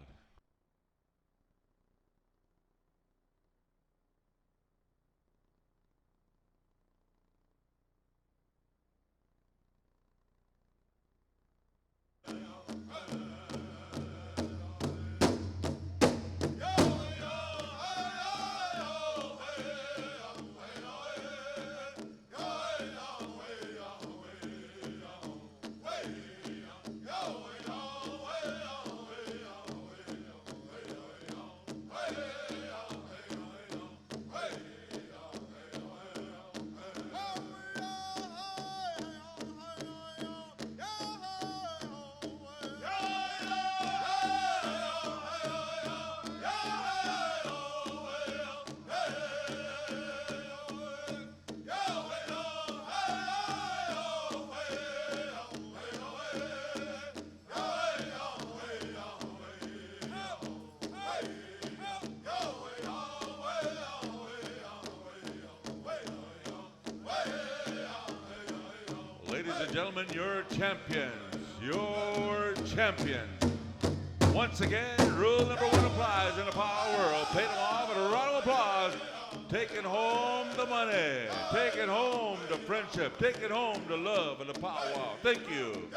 Speaker 1: Ladies and gentlemen, your champions, your champions. Once again, rule number 1 applies in the Power World. Pay them off with a round of applause. Taking home the money, taking home the friendship, taking home the love of the Pow Wow. Thank you.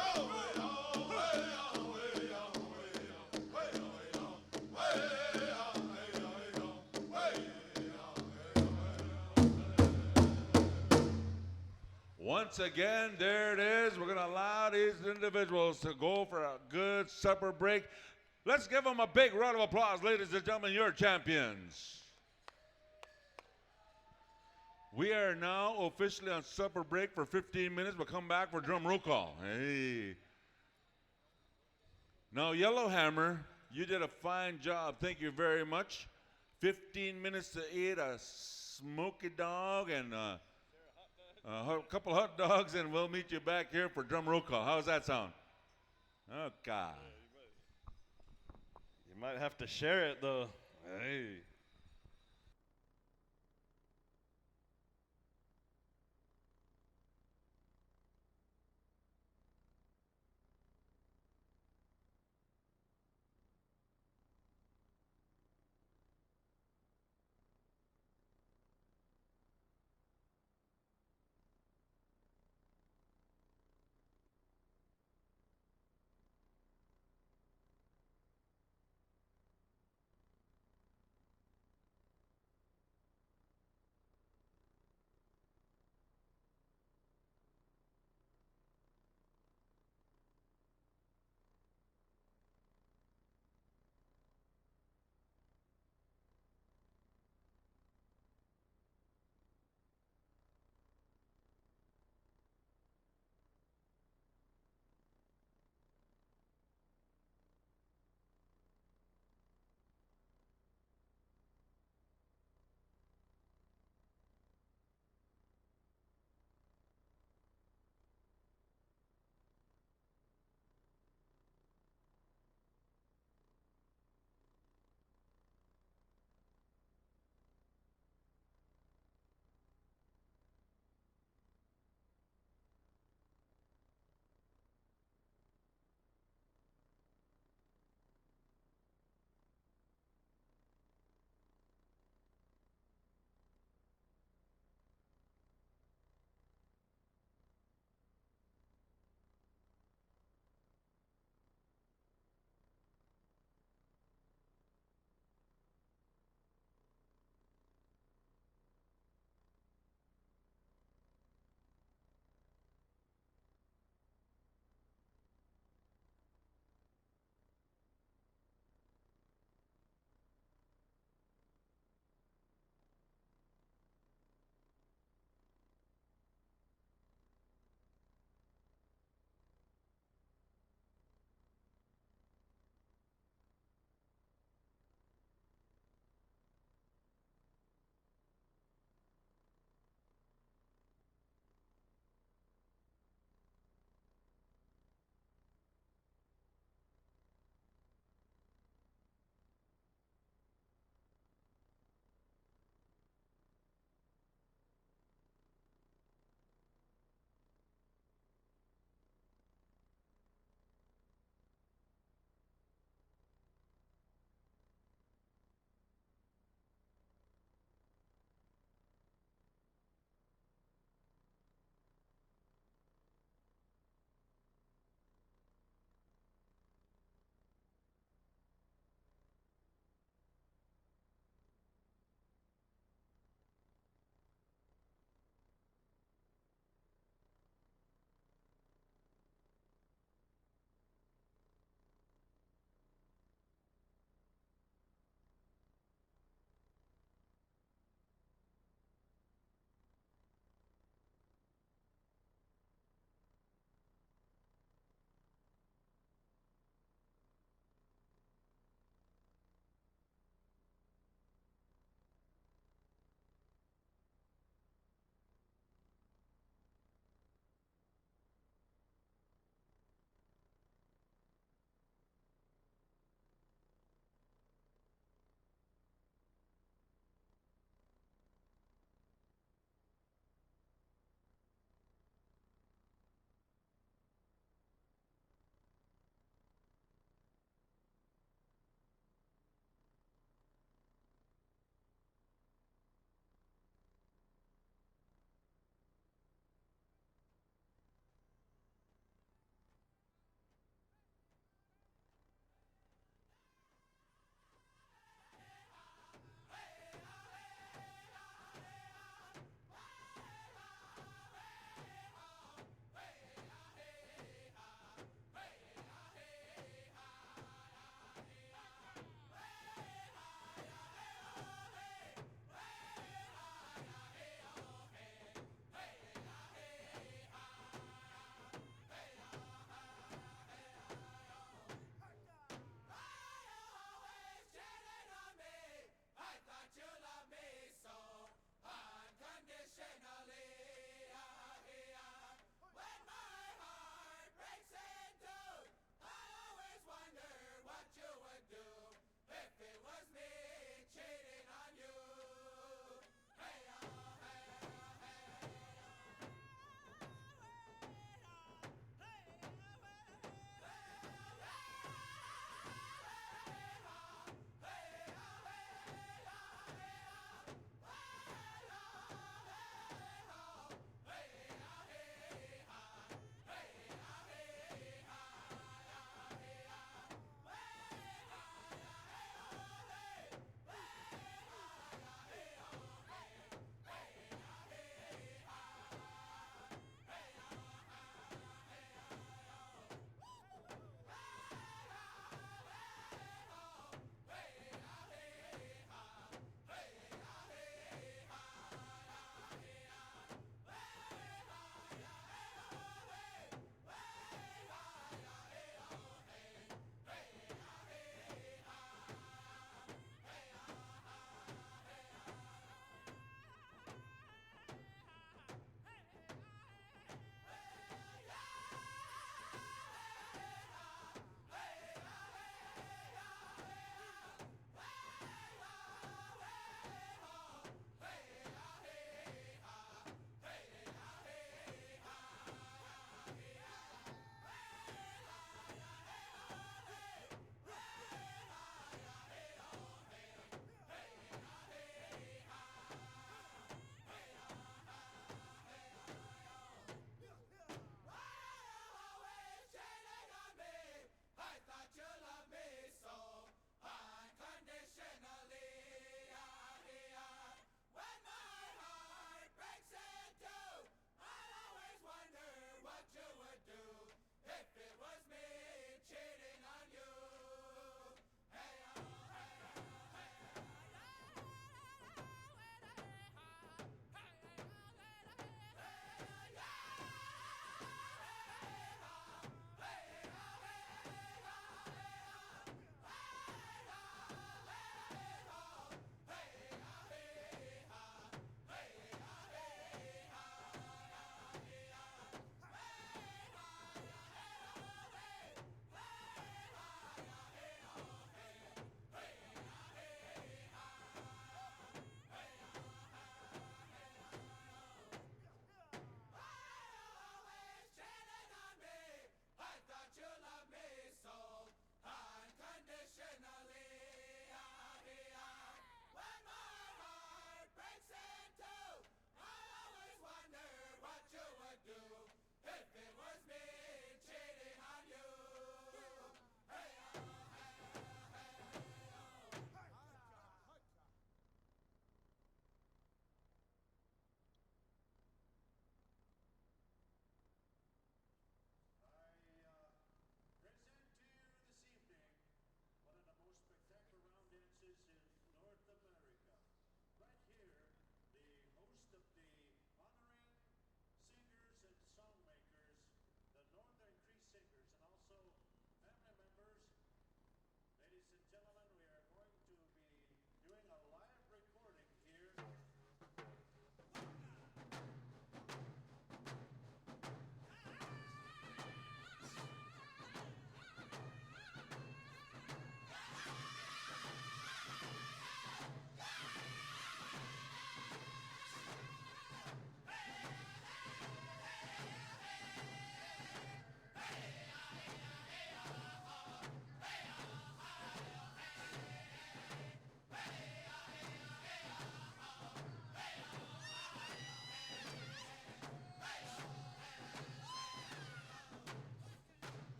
Speaker 1: Once again, there it is. We're going to allow these individuals to go for a good supper break. Let's give them a big round of applause, ladies and gentlemen, your champions. We are now officially on supper break for 15 minutes. We'll come back for drum roll call. Hey. Now, Yellowhammer, you did a fine job. Thank you very much. 15 minutes to eat a smoky dog and a couple hot dogs, and we'll meet you back here for drum roll call. How's that sound? Oh, God.
Speaker 2: You might have to share it, though. Hey.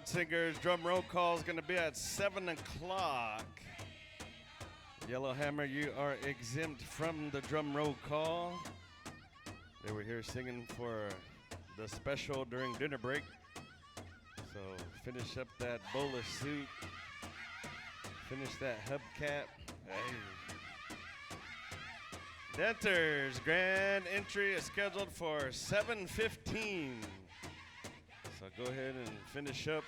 Speaker 2: Backup singers, drum roll call is going to be at 7 o'clock. Yellowhammer, you are exempt from the drum roll call. They were here singing for the special during dinner break. So finish up that bowler suit. Finish that hubcap. Hey. Denters, grand entry is scheduled for 7:15. So go ahead and finish up.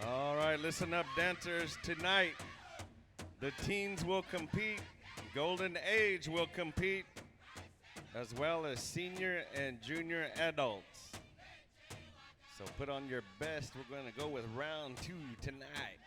Speaker 2: All right, listen up, dancers. Tonight, the teens will compete, golden age will compete, as well as senior and junior adults. So put on your best. We're going to go with round 2 tonight.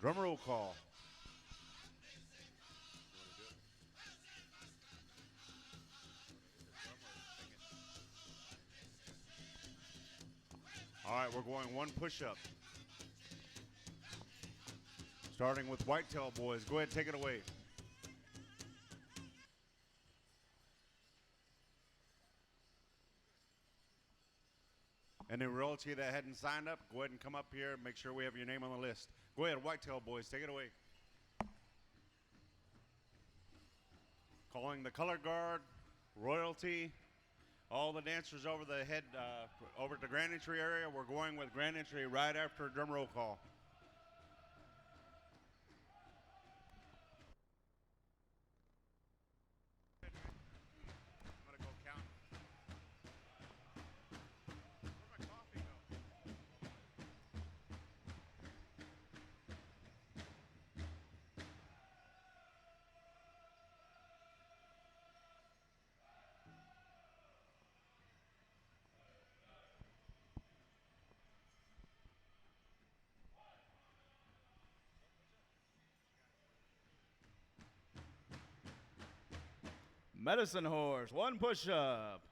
Speaker 1: Drum roll call. All right, we're going one push-up. Starting with Whitetail Boys. Go ahead, take it away. Any royalty that hadn't signed up, go ahead and come up here. Make sure we have your name on the list. Go ahead, Whitetail Boys, take it away. Calling the color guard, royalty, all the dancers over the head, over to Grand Entry area. We're going with Grand Entry right after drum roll call. I'm gonna go count. Where'd my coffee go?
Speaker 2: Medicine horse, one push-up.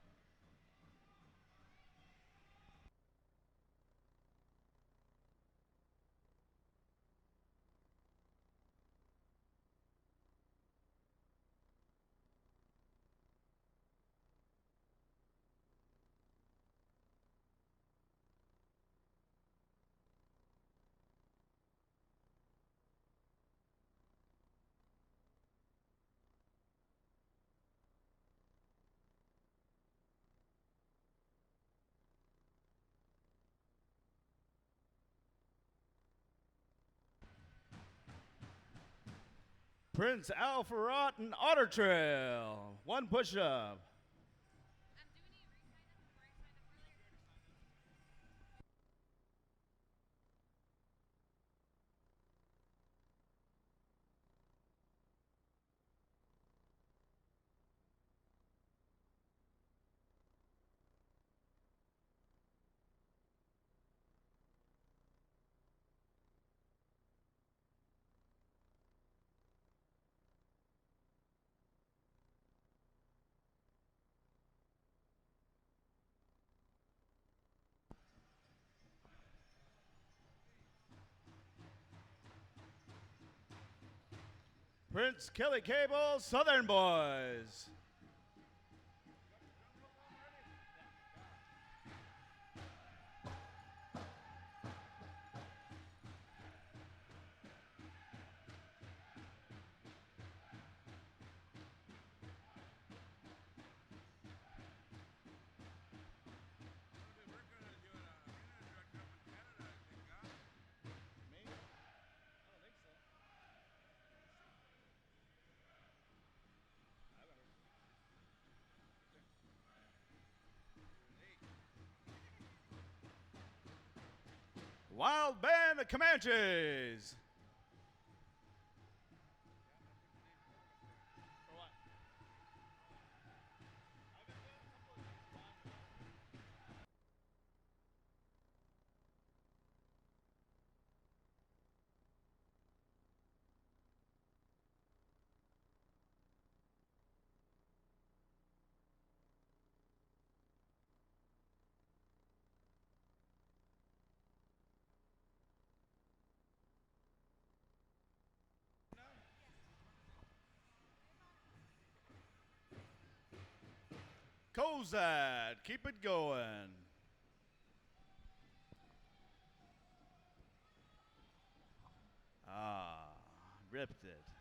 Speaker 2: Prince Alpharot and Otter Trail, one push-up. Prince Kelly Cable, Southern Boys. Wild Band of Comanches. Cozad, keep it going. Ah, ripped it.